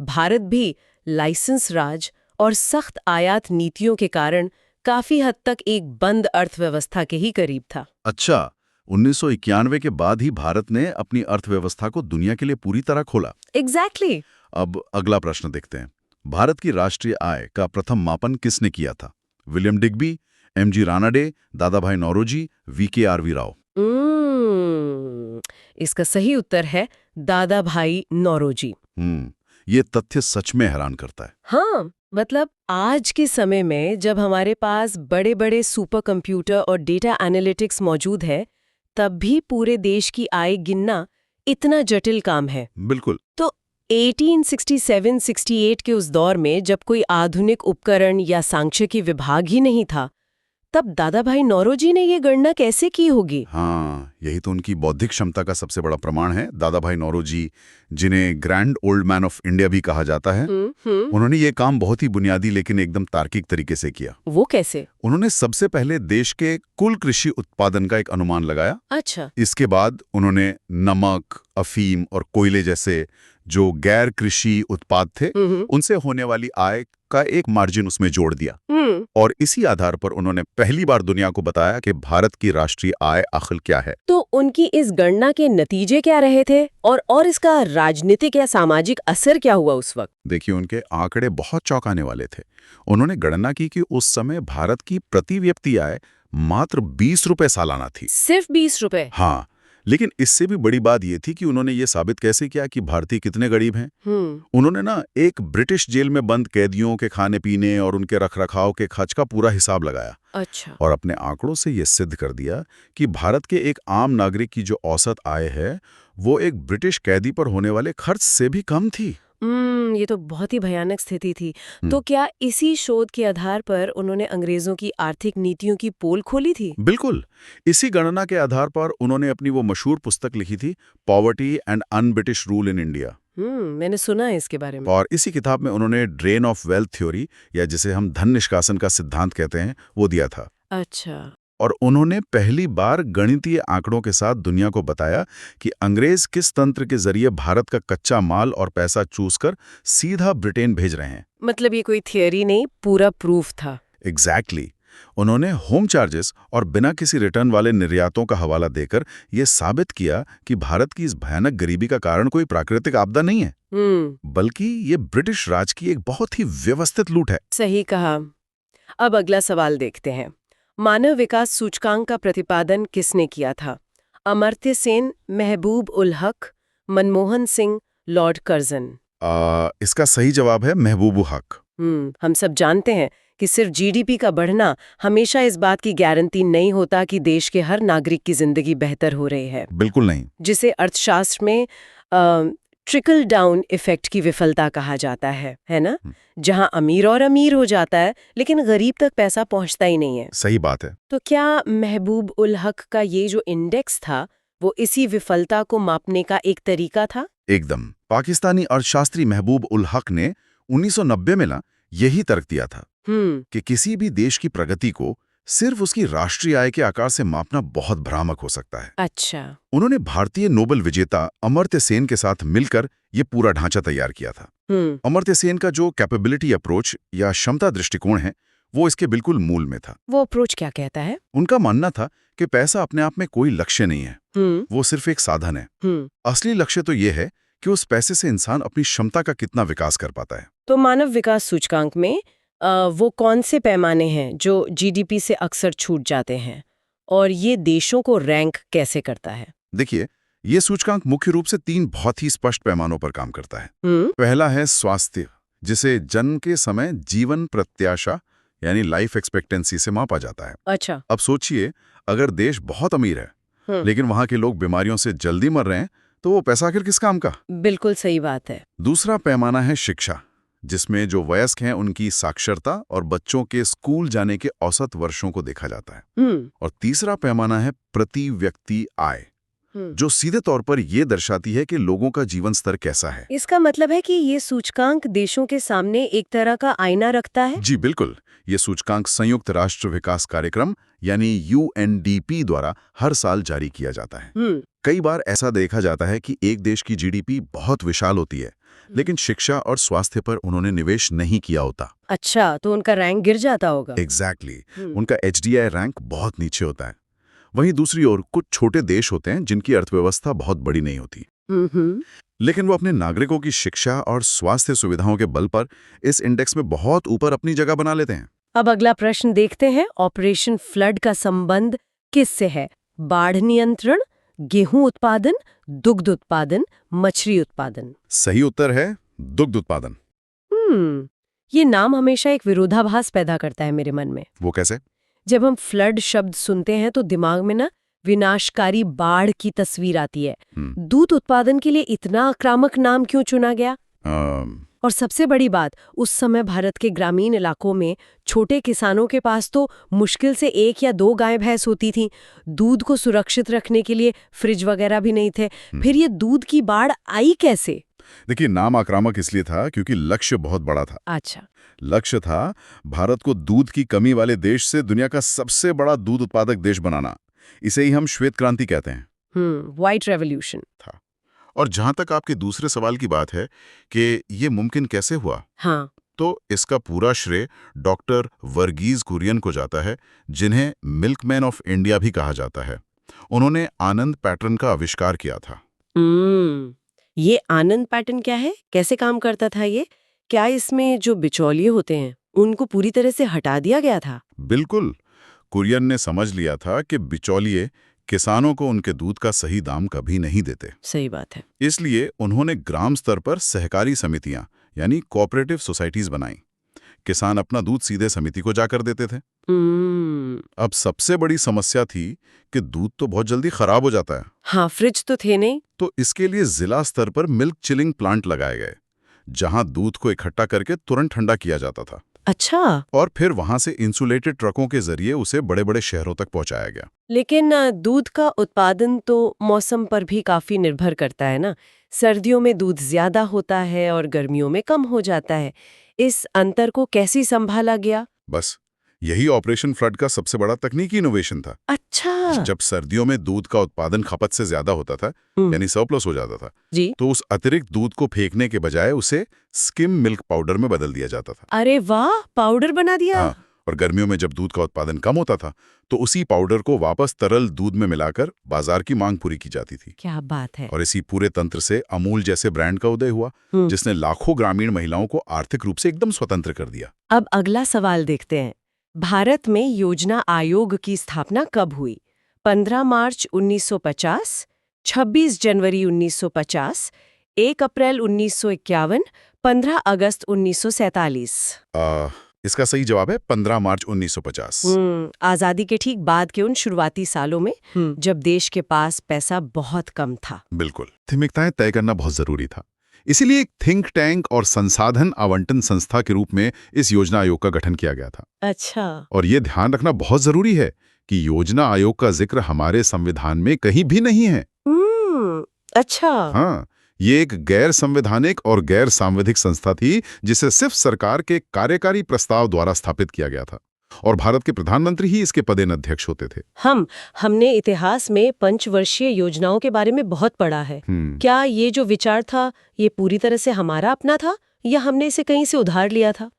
भारत भी लाइसेंस राज और सख्त आयात नीतियों के कारण काफी हद तक एक बंद अर्थव्यवस्था के ही करीब था। अच्छा, 1991 के बाद ही भारत ने अपनी अर्थव्यवस्था को दुनिया के लिए पूरी तरह खोला। एग्जैक्टली। अब अगला प्रश्न देखते हैं। भारत की राष्ट्रीय आय का प्रथम मापन किसने किया था? William Digby, MG Ranade, Dadabhai Naoroji, VK Rao? इसका सही उत्तर है दादाभाई नौरोजी। ये तथ्य सच में हैरान करता है। हाँ, मतलब आज के समय में जब हमारे पास बड़े बड़े सुपर कंप्यूटर और डेटा एनालिटिक्स मौजूद है, तब भी पूरे देश की आय गिनना इतना जटिल काम है। बिल्कुल। तो 1867-68 के उस दौर में जब कोई आधुनिक उपकरण या सांख्यिकी विभाग ही नहीं था, तब दादा भाई नौरोजी ने ये गणना कैसे की होगी? हाँ, यही तो उनकी बौद्धिक क्षमता का सबसे बड़ा प्रमाण है। दादा भाई नौरोजी, जिन्हें grand old man of India भी कहा जाता है, उन्होंने ये काम बहुत ही बुनियादी लेकिन एकदम तार्किक तरीके से किया। वो कैसे? उन्होंने सबसे पहले देश के कुल कृषि उत्पादन का एक अनुमान लगाया। अच्छा। इसके बाद उन्होंने नमक, अफीम और कोयले जैसे जो गैर कृषि उत्पाद थे, उनसे होने वाली आय का एक मार्जिन उसमें जोड़ दिया। और इसी आधार पर उन्होंने पहली बार दुनिया को बताया कि भारत की राष्ट्रीय आय आखिर क्या है। तो उनकी इस गणना के नतीजे क्या रहे थे और इसका राजनीतिक या सामाजिक असर क्या हुआ उस वक्त? देखिए, उनके आंकड़े बहुत चौंकाने वाले थे। उन्होंने गणना की कि उस समय भारत की प्रति व्यक्ति आय मात्र 20 रुपए सालाना थी। सिर्फ 20 रुपए? हाँ, लेकिन इससे भी बड़ी बात यह थी कि उन्होंने ये साबित कैसे किया कि भारतीय कितने गरीब हैं। उन्होंने ना एक ब्रिटिश जेल में बंद कैदियों के खाने पीने और उनके रखरखाव के खर्च का पूरा हिसाब लगाया। अच्छा। और अपने आंकड़ों से ये सिद्ध कर दिया कि भारत के एक आम नागरिक की जो औसत आय है, वो एक ब्रिटिश कैदी पर होने वाले खर्च से भी कम थी। ये तो बहुत ही भयानक स्थिति थी। तो क्या इसी शोध के आधार पर उन्होंने अंग्रेजों की आर्थिक नीतियों की पोल खोली थी? बिल्कुल। इसी गणना के आधार पर उन्होंने अपनी वो मशहूर पुस्तक लिखी थी, poverty and un British rule in India. मैंने सुना है इसके बारे में। और इसी किताब में उन्होंने ड्रेन ऑफ वेल्थ थ्योरी, या जिसे हम धन निष्कासन का सिद्धांत कहते हैं, वो दिया था। अच्छा। और उन्होंने पहली बार गणितीय आंकड़ों के साथ दुनिया को बताया कि अंग्रेज किस तंत्र के जरिए भारत का कच्चा माल और पैसा चूसकर सीधा ब्रिटेन भेज रहे हैं। मतलब ये कोई थियरी नहीं, पूरा प्रूफ था। एग्जैक्टली। उन्होंने होम चार्जेस और बिना किसी रिटर्न वाले निर्यातों का हवाला देकर यह साबित किया कि भारत की इस भयानक गरीबी का कारण कोई प्राकृतिक आपदा नहीं है, बल्कि ये ब्रिटिश राज की एक बहुत ही व्यवस्थित लूट है। सही कहा। अब अगला सवाल देखते हैं। मानव विकास सूचकांक का प्रतिपादन किसने किया था? अमर्त्य सेन, महबूब उल हक, मनमोहन सिंह, लॉर्ड कर्जन? इसका सही जवाब है महबूब उल हक। हम सब जानते हैं कि सिर्फ जीडीपी का बढ़ना हमेशा इस बात की गारंटी नहीं होता कि देश के हर नागरिक की जिंदगी बेहतर हो रही है। बिल्कुल नहीं। जिसे अर्थशास्त्र में ट्रिकल डाउन इफेक्ट की विफलता कहा जाता है ना? जहां अमीर और अमीर हो जाता है लेकिन गरीब तक पैसा पहुंचता ही नहीं है। सही बात है। तो क्या महबूब उल हक का ये जो इंडेक्स था, वो इसी विफलता को मापने का एक तरीका था? एकदम। पाकिस्तानी अर्थशास्त्री महबूब उल हक ने 1990 में ना यही तर्क दिया था कि किसी भी देश की प्रगति को सिर्फ उसकी राष्ट्रीय आय के आकार से मापना बहुत भ्रामक हो सकता है। अच्छा। उन्होंने भारतीय नोबेल विजेता अमर्त्य सेन के साथ मिलकर ये पूरा ढांचा तैयार किया था। अमर्त्य सेन का जो कैपेबिलिटी अप्रोच या क्षमता दृष्टिकोण है, वो इसके बिल्कुल मूल में था। वो अप्रोच क्या कहता है? उनका मानना था कि पैसा अपने आप में कोई लक्ष्य नहीं है, वो सिर्फ एक साधन है। असली लक्ष्य तो ये है कि उस पैसे से इंसान अपनी क्षमता का कितना विकास कर पाता है। तो मानव विकास सूचकांक में वो कौन से पैमाने हैं जो जीडीपी से अक्सर छूट जाते हैं, और ये देशों को रैंक कैसे करता है? देखिए, ये सूचकांक मुख्य रूप से 3 बहुत ही स्पष्ट पैमानों पर काम करता है। पहला है स्वास्थ्य, जिसे जन्म के समय जीवन प्रत्याशा यानी लाइफ एक्सपेक्टेंसी से मापा जाता है। अच्छा। अब सोचिए, अगर देश बहुत अमीर है लेकिन वहां के लोग बीमारियों से जल्दी मर रहे हैं, तो वो पैसा आखिर किस काम का? बिल्कुल सही बात है। दूसरा पैमाना है शिक्षा, जिसमें जो वयस्क हैं उनकी साक्षरता और बच्चों के स्कूल जाने के औसत वर्षों को देखा जाता है। और तीसरा पैमाना है प्रति व्यक्ति आय, जो सीधे तौर पर यह दर्शाती है कि लोगों का जीवन स्तर कैसा है। इसका मतलब है कि ये सूचकांक देशों के सामने एक तरह का आईना रखता है? जी बिल्कुल। ये सूचकांक संयुक्त राष्ट्र विकास कार्यक्रम यानी UNDP द्वारा हर साल जारी किया जाता है। कई बार ऐसा देखा जाता है कि एक देश की जीडीपी बहुत विशाल होती है, लेकिन शिक्षा और स्वास्थ्य पर उन्होंने निवेश नहीं किया होता। अच्छा, तो उनका रैंक गिर जाता होगा। एग्जैक्टली। उनका HDI रैंक बहुत नीचे होता है। वहीं दूसरी ओर कुछ छोटे देश होते हैं जिनकी अर्थव्यवस्था बहुत बड़ी नहीं होती, लेकिन वो अपने नागरिकों की शिक्षा और स्वास्थ्य सुविधाओं के बल पर इस इंडेक्स में बहुत ऊपर अपनी जगह बना लेते हैं। अब अगला प्रश्न देखते हैं। ऑपरेशन फ्लड का संबंध किससे है? बाढ़ नियंत्रण, गेहूं उत्पादन, दुग्ध उत्पादन, मछली उत्पादन? सही उत्तर है दुग्ध उत्पादन। ये नाम हमेशा एक विरोधाभास पैदा करता है मेरे मन में। वो कैसे? जब हम फ्लड शब्द सुनते हैं तो दिमाग में ना विनाशकारी बाढ़ की तस्वीर आती है। हम्म। दूध उत्पादन के लिए इतना आक्रामक नाम क्यों चुना गया? अम, और सबसे बड़ी बात, उस समय भारत के ग्रामीण इलाकों में छोटे किसानों के पास तो मुश्किल से 1 या 2 गाय भैंस होती थी। दूध को सुरक्षित रखने के लिए फ्रिज वगैरह भी नहीं थे। फिर ये दूध की बाढ़ आई कैसे? देखिए, नाम आक्रामक इसलिए था क्योंकि लक्ष्य बहुत बड़ा था। अच्छा। लक्ष्य था भारत को दूध की कमी वाले देश से दुनिया का सबसे बड़ा दूध उत्पादक देश बनाना। इसे ही हम श्वेत क्रांति कहते हैं। व्हाइट रेवोल्यूशन था। और जहां तक आपके दूसरे सवाल की बात है कि ये मुमकिन कैसे हुआ, हाँ। तो इसका पूरा श्रेय डॉक्टर वर्गीज कुरियन को जाता है, जिन्हें मिल्कमैन ऑफ इंडिया भी कहा जाता है। उन्होंने आनंद पैटर्न का आविष्कार किया था। ये आनंद पैटर्न क्या है? कैसे काम करता था ये? क्या इसमें जो बिचौलिए होते हैं उनको पूरी तरह से हटा दिया गया था? बिल्कुल। कुरियन ने समझ लिया था कि बिचौलिए किसानों को उनके दूध का सही दाम कभी नहीं देते। सही बात है। इसलिए उन्होंने ग्राम स्तर पर सहकारी समितियां यानी कोऑपरेटिव सोसाइटीज बनाई। किसान अपना दूध सीधे समिति को जाकर देते थे। अब सबसे बड़ी समस्या थी कि दूध तो बहुत जल्दी खराब हो जाता है। हाँ, फ्रिज तो थे नहीं। तो इसके लिए जिला स्तर पर मिल्क चिलिंग प्लांट लगाए गए, जहां दूध को इकट्ठा करके तुरंत ठंडा किया जाता था। अच्छा। और फिर वहां से इंसुलेटेड ट्रकों के जरिए उसे बड़े बड़े शहरों तक पहुंचाया गया। लेकिन दूध का उत्पादन तो मौसम पर भी काफी निर्भर करता है ना। सर्दियों में दूध ज्यादा होता है और गर्मियों में कम हो जाता है। इस अंतर को कैसे संभाला गया? बस यही ऑपरेशन फ्लड का सबसे बड़ा तकनीकी इनोवेशन था। अच्छा। जब सर्दियों में दूध का उत्पादन खपत से ज्यादा होता था, यानी सरप्लस हो जाता था, जी। तो उस अतिरिक्त दूध को फेंकने के बजाय उसे स्किम मिल्क पाउडर में बदल दिया जाता था। अरे वाह, पाउडर बना दिया। हाँ, और गर्मियों में जब दूध का उत्पादन कम होता था तो उसी पाउडर को वापस तरल दूध में मिलाकर बाजार की मांग पूरी की जाती थी। क्या बात है। और इसी पूरे तंत्र से अमूल जैसे ब्रांड का उदय हुआ, जिसने लाखों ग्रामीण महिलाओं को आर्थिक रूप से एकदम स्वतंत्र कर दिया। अब अगला सवाल देखते हैं। भारत में योजना आयोग की स्थापना कब हुई? 15 मार्च 1950, 26 जनवरी 1950, 1 अप्रैल 1951, 15 अगस्त 1947। इसका सही जवाब है 15 मार्च 1950। आजादी के ठीक बाद के उन शुरुआती सालों में जब देश के पास पैसा बहुत कम था। बिल्कुल, प्राथमिकताएं तय करना बहुत जरूरी था। इसीलिए एक थिंक टैंक और संसाधन आवंटन संस्था के रूप में इस योजना आयोग का गठन किया गया था। अच्छा। और ये ध्यान रखना बहुत जरूरी है कि योजना आयोग का जिक्र हमारे संविधान में कहीं भी नहीं है। अच्छा। हाँ, ये एक गैर संवैधानिक और गैर सांविधिक संस्था थी, जिसे सिर्फ सरकार के कार्यकारी प्रस्ताव द्वारा स्थापित किया गया था, और भारत के प्रधानमंत्री ही इसके पदेन अध्यक्ष होते थे। हमने इतिहास में पंचवर्षीय योजनाओं के बारे में बहुत पढ़ा है। क्या ये जो विचार था ये पूरी तरह से हमारा अपना था या हमने इसे कहीं से उधार लिया था?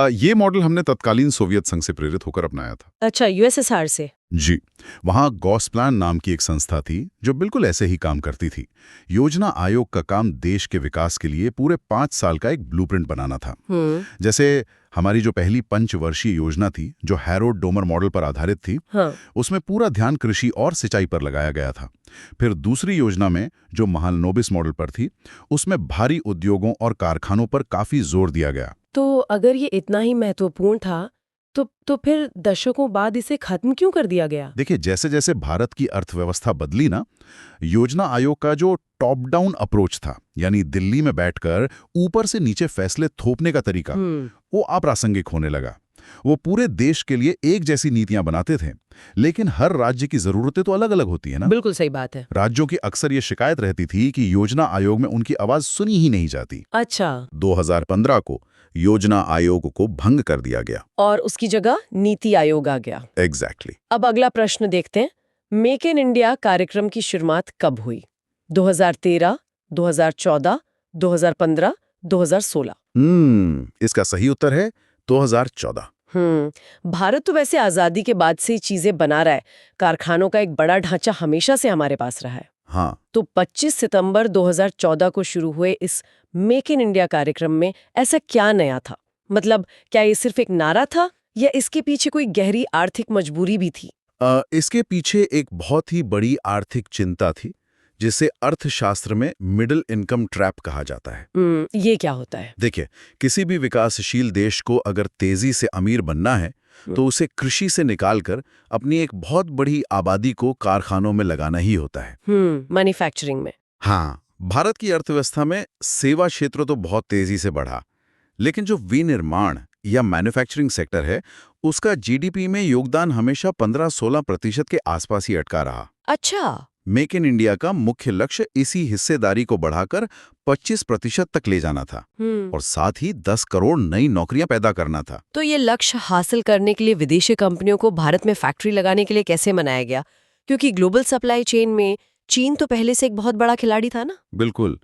ये मॉडल हमने तत्कालीन सोवियत संघ से प्रेरित होकर अपनाया था। अच्छा, यूएसएसआर से। जी, वहां गॉस्प्लान नाम की एक संस्था थी जो बिल्कुल ऐसे ही काम करती थी। योजना आयोग का काम देश के विकास के लिए पूरे 5 साल का एक ब्लूप्रिंट बनाना था। जैसे हमारी जो पहली पंचवर्षीय योजना थी, जो हैरोल्ड डोमर मॉडल पर आधारित थी, उसमें पूरा ध्यान कृषि और सिंचाई पर लगाया गया था। फिर दूसरी योजना में, जो महालनोबिस मॉडल पर थी, उसमें भारी उद्योगों और कारखानों पर काफी जोर दिया गया। तो अगर ये इतना ही महत्वपूर्ण था तो फिर दशकों बाद इसे खत्म क्यों कर दिया गया? देखिए, जैसे जैसे भारत की अर्थव्यवस्था बदली ना, योजना आयोग का जो टॉप डाउन अप्रोच था, यानी दिल्ली में बैठकर ऊपर से नीचे फैसले थोपने का तरीका, वो अप्रासंगिक होने लगा। वो पूरे देश के लिए एक जैसी नीतियां बनाते थे, लेकिन हर राज्य की जरूरतें तो अलग अलग होती है ना। बिल्कुल सही बात है। राज्यों की अक्सर ये शिकायत रहती थी कि योजना आयोग में उनकी आवाज सुनी ही नहीं जाती। अच्छा। 2015 को योजना आयोग को भंग कर दिया गया और उसकी जगह नीति आयोग आ गया। एग्जैक्टली। अब अगला प्रश्न देखते हैं। मेक इन इंडिया कार्यक्रम की शुरुआत कब हुई? 2013, 2014, 2015, 2016? इसका सही उत्तर है 2014। भारत तो वैसे आजादी के बाद से ही चीजें बना रहा है। कारखानों का एक बड़ा ढांचा हमेशा से हमारे पास रहा है। हाँ। तो 25 सितंबर 2014 को शुरू हुए इस मेक इन इंडिया कार्यक्रम में ऐसा क्या नया था? मतलब, क्या ये सिर्फ एक नारा था या इसके पीछे कोई गहरी आर्थिक मजबूरी भी थी? इसके पीछे एक बहुत ही बड़ी आर्थिक चिंता थी, जिसे अर्थशास्त्र में मिडिल इनकम ट्रैप कहा जाता है। ये क्या होता है? देखिए, किसी भी विकासशील देश को अगर तेजी से अमीर बनना है तो उसे कृषि से निकालकर अपनी एक बहुत बड़ी आबादी को कारखानों में लगाना ही होता है। मैन्युफैक्चरिंग में। हाँ, भारत की अर्थव्यवस्था में सेवा क्षेत्र तो बहुत तेजी से बढ़ा, लेकिन जो विनिर्माण या मैन्युफैक्चरिंग सेक्टर है, उसका जीडीपी में योगदान हमेशा 15-16% के आसपास ही अटका रहा। अच्छा। मेक इन इंडिया का मुख्य लक्ष्य इसी हिस्सेदारी को बढ़ाकर 25% तक ले जाना था और साथ ही 10 करोड़ नई नौकरियां पैदा करना था। तो ये लक्ष्य हासिल करने के लिए विदेशी कंपनियों को भारत में फैक्ट्री लगाने के लिए कैसे मनाया गया? क्योंकि ग्लोबल सप्लाई चेन में चीन तो पहले से एक बहुत बड़ा खिलाड़ी था ना। बिल्कुल।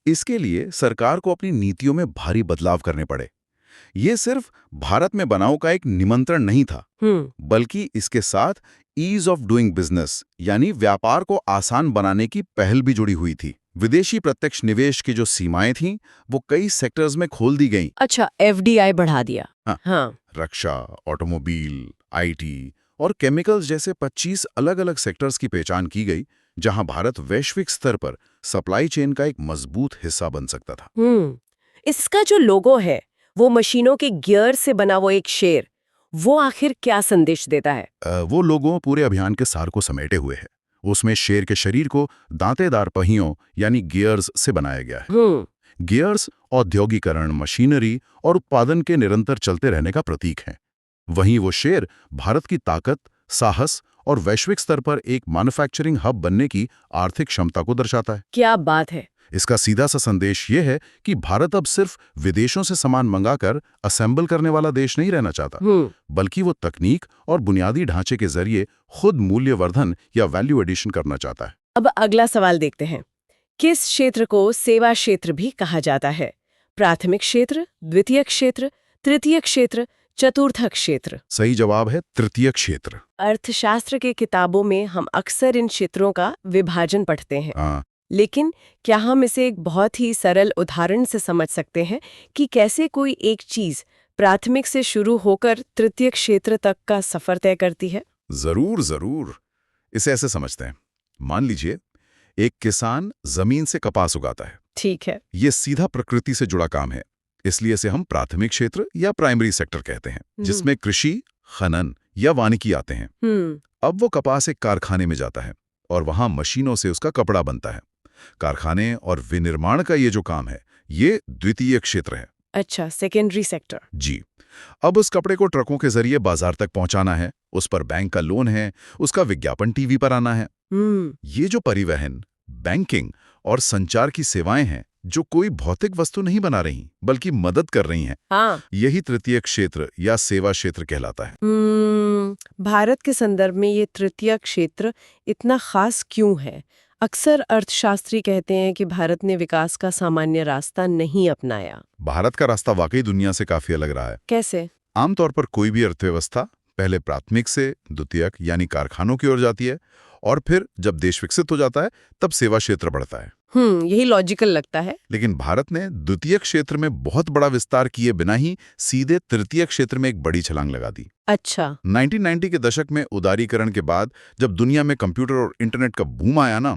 इसके लिए सरकार को अपनी नीतियों में भारी बदलाव करने पड़े। ये सिर्फ भारत में बनाओ का एक निमंत्रण नहीं था, बल्कि इसके साथ ईज ऑफ डूइंग बिजनेस यानी व्यापार को आसान बनाने की पहल भी जुड़ी हुई थी। विदेशी प्रत्यक्ष निवेश की जो सीमाएं थीं, वो कई सेक्टर्स में खोल दी गईं। अच्छा, एफडीआई बढ़ा दिया। हाँ। रक्षा, ऑटोमोबाइल, आईटी और केमिकल्स जैसे 25 अलग-अलग सेक्टर्स की पहचान की गई, जहां भारत वैश्विक स्तर पर सप्लाई चेन का एक मजबूत हिस्सा बन सकता था। इसका जो लोगो है, वो मशीनों के गियर से बना वो एक शेर, वो आखिर क्या संदेश देता है? वो लोगों पूरे अभियान के सार को समेटे हुए है। उसमें शेर के शरीर को दांतेदार पहियों यानी गियर्स से बनाया गया है। गियर्स औद्योगिकरण, मशीनरी और उत्पादन के निरंतर चलते रहने का प्रतीक है। वहीं वो शेर भारत की ताकत, साहस और वैश्विक स्तर पर एक मैन्युफैक्चरिंग हब बनने की आर्थिक क्षमता को दर्शाता है। क्या बात है। इसका सीधा सा संदेश ये है कि भारत अब सिर्फ विदेशों से सामान मंगाकर असेंबल करने वाला देश नहीं रहना चाहता, बल्कि वो तकनीक और बुनियादी ढांचे के जरिए खुद मूल्यवर्धन या वैल्यू एडिशन करना चाहता है। अब अगला सवाल देखते हैं। किस क्षेत्र को सेवा क्षेत्र भी कहा जाता है? प्राथमिक क्षेत्र, द्वितीयक क्षेत्र, तृतीयक क्षेत्र, चतुर्थक क्षेत्र? सही जवाब है तृतीयक क्षेत्र। अर्थशास्त्र के किताबों में हम अक्सर इन क्षेत्रों का विभाजन पढ़ते हैं, लेकिन क्या हम इसे एक बहुत ही सरल उदाहरण से समझ सकते हैं कि कैसे कोई एक चीज प्राथमिक से शुरू होकर तृतीय क्षेत्र तक का सफर तय करती है? जरूर। इसे ऐसे समझते हैं। मान लीजिए एक किसान जमीन से कपास उगाता है। ठीक है। ये सीधा प्रकृति से जुड़ा काम है, इसलिए इसे हम प्राथमिक क्षेत्र या प्राइमरी सेक्टर कहते हैं, जिसमें कृषि, खनन या वानिकी आते हैं। अब वो कपास एक कारखाने में जाता है और वहां मशीनों से उसका कपड़ा बनता है। कारखाने और विनिर्माण का ये जो काम है, ये द्वितीय क्षेत्र है। अच्छा, सेकेंडरी सेक्टर। जी। अब उस कपड़े को ट्रकों के जरिए बाजार तक पहुंचाना है, उस पर बैंक का लोन है, उसका विज्ञापन टीवी पर आना है। ये जो परिवहन, बैंकिंग और संचार की सेवाएं हैं, जो कोई भौतिक वस्तु नहीं बना रही बल्कि मदद कर रही हैं, यही तृतीय क्षेत्र या सेवा क्षेत्र कहलाता है। भारत के संदर्भ में ये तृतीय क्षेत्र इतना खास क्यों है? अक्सर अर्थशास्त्री कहते हैं कि भारत ने विकास का सामान्य रास्ता नहीं अपनाया। भारत का रास्ता वाकई दुनिया से काफी अलग रहा है। कैसे? आमतौर पर कोई भी अर्थव्यवस्था पहले प्राथमिक से द्वितीयक यानी कारखानों की ओर जाती है और फिर जब देश विकसित हो जाता है तब सेवा क्षेत्र बढ़ता है। यही लॉजिकल लगता है। लेकिन भारत ने द्वितीय क्षेत्र में बहुत बड़ा विस्तार किए बिना ही सीधे तृतीय क्षेत्र में एक बड़ी छलांग लगा दी। अच्छा। 1990 के दशक में उदारीकरण के बाद जब दुनिया में कंप्यूटर और इंटरनेट का बूम आया ना,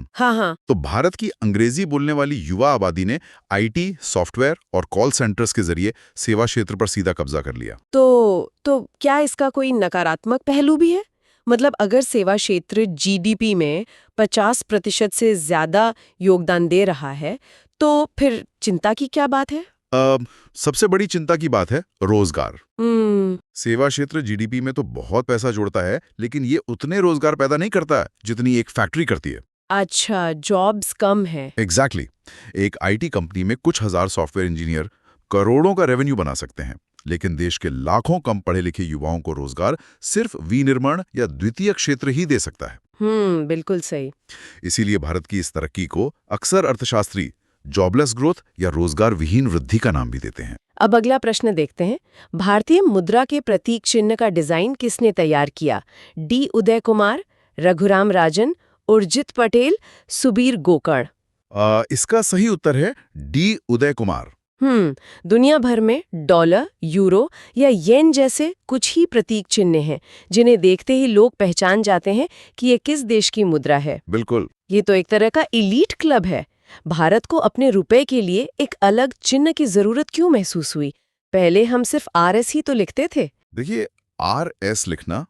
तो भारत की अंग्रेजी बोलने वाली युवा आबादी ने आईटी, सॉफ्टवेयर और कॉल सेंटर्स के जरिए सेवा क्षेत्र पर सीधा कब्जा कर लिया। तो क्या इसका कोई नकारात्मक पहलू भी है? मतलब अगर सेवा क्षेत्र जीडीपी में 50% से ज्यादा योगदान दे रहा है, तो फिर चिंता की क्या बात है? सबसे बड़ी चिंता की बात है रोजगार। सेवा क्षेत्र जीडीपी में तो बहुत पैसा जोड़ता है, लेकिन ये उतने रोजगार पैदा नहीं करता जितनी एक फैक्ट्री करती है। अच्छा, जॉब्स कम है। एग्जैक्टली। एक आईटी कंपनी में कुछ हजार सॉफ्टवेयर इंजीनियर करोड़ों का रेवेन्यू बना सकते हैं, लेकिन देश के लाखों कम पढ़े लिखे युवाओं को रोजगार सिर्फ विनिर्माण या द्वितीय क्षेत्र ही दे सकता है। बिल्कुल सही। इसीलिए भारत की इस तरक्की को अक्सर अर्थशास्त्री जॉबलेस ग्रोथ या रोजगार विहीन वृद्धि का नाम भी देते हैं। अब अगला प्रश्न देखते हैं। भारतीय मुद्रा के प्रतीक चिन्ह का डिजाइन किसने तैयार किया? डी उदय कुमार, रघुराम राजन, उर्जित पटेल, सुबीर गोकर्ण? इसका सही उत्तर है डी उदय कुमार। दुनिया भर में डॉलर, यूरो या येन जैसे कुछ ही प्रतीक चिन्ह हैं, जिन्हें देखते ही लोग पहचान जाते हैं कि ये किस देश की मुद्रा है। बिल्कुल। ये तो एक तरह का इलीट क्लब है। भारत को अपने रुपए के लिए एक अलग चिन्ह की जरूरत क्यों महसूस हुई? पहले हम सिर्फ आरएस ही तो लिखते थे। देखिए, RS लिखना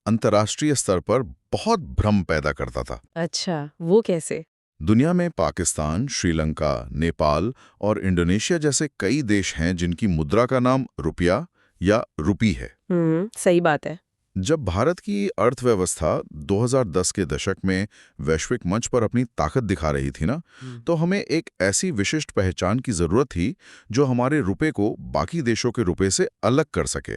अंतर्राष्ट्रीय स्तर पर बहुत भ्रम पैदा करता था। अच्छा, वो कैसे? दुनिया में पाकिस्तान, श्रीलंका, नेपाल और इंडोनेशिया जैसे कई देश हैं जिनकी मुद्रा का नाम रुपया या रुपी है। सही बात है। जब भारत की अर्थव्यवस्था 2010 के दशक में वैश्विक मंच पर अपनी ताकत दिखा रही थी ना, तो हमें एक ऐसी विशिष्ट पहचान की जरूरत थी जो हमारे रुपए को बाकी देशों के रुपए से अलग कर सके।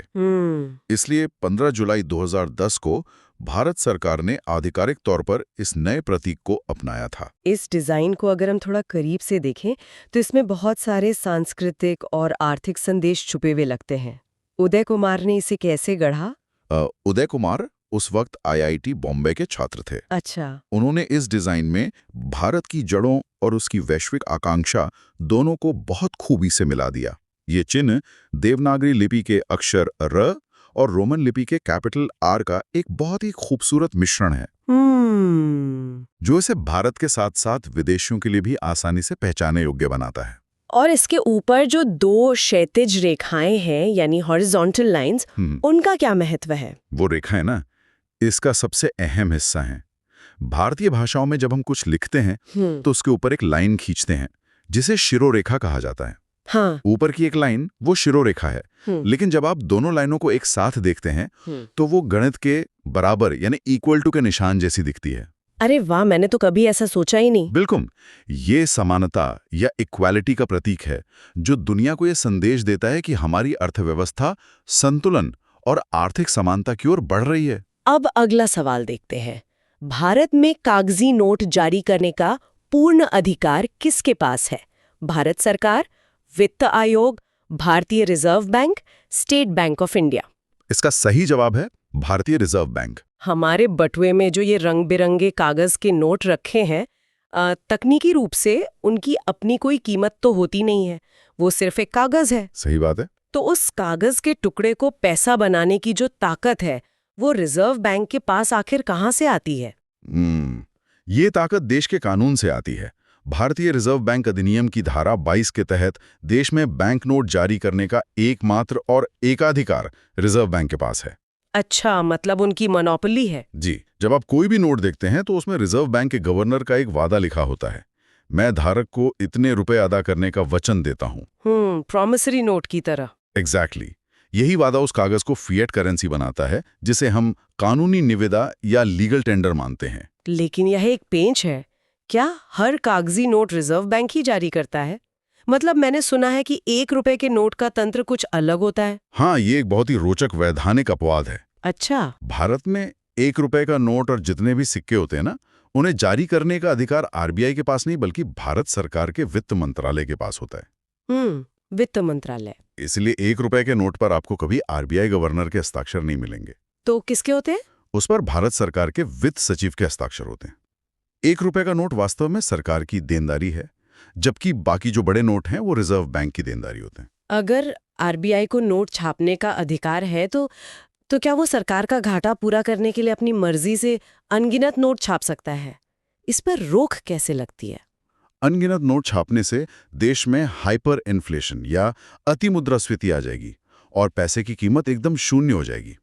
इसलिए 15 जुलाई 2010 को भारत सरकार ने आधिकारिक तौर पर इस नए प्रतीक को अपनाया था। इस डिजाइन को अगर हम थोड़ा करीब से देखें तो इसमें बहुत सारे सांस्कृतिक और आर्थिक संदेश छुपे हुए लगते हैं। उदय कुमार ने इसे कैसे गढ़ा? उदय कुमार उस वक्त IIT बॉम्बे के छात्र थे। अच्छा। उन्होंने इस डिजाइन में भारत की जड़ों और उसकी वैश्विक आकांक्षा दोनों को बहुत खूबी से मिला दिया। ये चिन्ह देवनागरी लिपि के अक्षर र और रोमन लिपि के कैपिटल R का एक बहुत ही खूबसूरत मिश्रण है, जो इसे भारत के साथ साथ विदेशियों के लिए भी आसानी से पहचाने योग्य बनाता है। और इसके ऊपर जो दो क्षैतिज रेखाएं हैं यानी हॉरिजॉन्टल लाइंस, उनका क्या महत्व है? वो रेखाएं ना इसका सबसे अहम हिस्सा हैं। भारतीय भाषाओं में जब हम कुछ लिखते हैं तो उसके ऊपर एक लाइन खींचते हैं जिसे शिरोरेखा कहा जाता है। हाँ। ऊपर की एक लाइन वो शिरोरेखा है, लेकिन जब आप दोनों लाइनों को एक साथ देखते हैं तो वो गणित के बराबर यानी इक्वल टू के निशान जैसी दिखती है। अरे वाह, मैंने तो कभी ऐसा सोचा ही नहीं। बिल्कुल, ये समानता या इक्वालिटी का प्रतीक है जो दुनिया को ये संदेश देता है कि हमारी अर्थव्यवस्था संतुलन और आर्थिक समानता की ओर बढ़ रही है। अब अगला सवाल देखते हैं। भारत में कागजी नोट जारी करने का पूर्ण अधिकार किसके पास है? भारत सरकार, वित्त आयोग, भारतीय reserve bank, state bank of India? इसका सही जवाब है भारतीय रिजर्व बैंक। हमारे बटुए में जो ये रंग बिरंगे कागज के नोट रखे हैं, तकनीकी रूप से उनकी अपनी कोई कीमत तो होती नहीं है, वो सिर्फ एक कागज है। सही बात है। तो उस कागज के टुकड़े को पैसा बनाने की जो ताकत है वो रिजर्व बैंक के पास आखिर कहाँ से आती है? ये ताकत देश के कानून से आती है। भारतीय रिजर्व बैंक अधिनियम की धारा 22 के तहत देश में बैंक नोट जारी करने का एकमात्र और एकाधिकार रिजर्व बैंक के पास है। अच्छा, मतलब उनकी मोनोपोली है। जी, जब आप कोई भी नोट देखते हैं तो उसमें रिजर्व बैंक के गवर्नर का एक वादा लिखा होता है, मैं धारक को इतने रुपए अदा करने का वचन देता हूँ। प्रॉमिसरी नोट की तरह। एग्जैक्टली। यही वादा उस कागज को फिएट करेंसी बनाता है जिसे हम कानूनी निविदा या लीगल टेंडर मानते हैं। लेकिन यह एक पेंच है, क्या हर कागजी नोट रिजर्व बैंक ही जारी करता है? मतलब मैंने सुना है कि 1 रुपए के नोट का तंत्र कुछ अलग होता है। हाँ, ये एक बहुत ही रोचक वैधानिक अपवाद है। अच्छा। भारत में 1 रुपए का नोट और जितने भी सिक्के होते हैं ना, उन्हें जारी करने का अधिकार RBI के पास नहीं बल्कि भारत सरकार के वित्त मंत्रालय के पास होता है। वित्त मंत्रालय। इसलिए 1 रुपए के नोट पर आपको कभी RBI गवर्नर के हस्ताक्षर नहीं मिलेंगे। तो किसके होते हैं? उस पर भारत सरकार के वित्त सचिव के हस्ताक्षर होते हैं। 1 रुपए का नोट वास्तव में सरकार की देनदारी है, जबकि बाकी जो बड़े नोट हैं वो रिजर्व बैंक की देनदारी होते हैं। अगर RBI को नोट छापने का अधिकार है तो क्या वो सरकार का घाटा पूरा करने के लिए अपनी मर्जी से अनगिनत नोट छाप सकता है? इस पर रोक कैसे लगती है? अनगिनत नोट छापने से देश में हाइपर इन्फ्लेशन या अतिमुद्रास्फीति आ जाएगी और पैसे की कीमत एकदम शून्य हो जाएगी।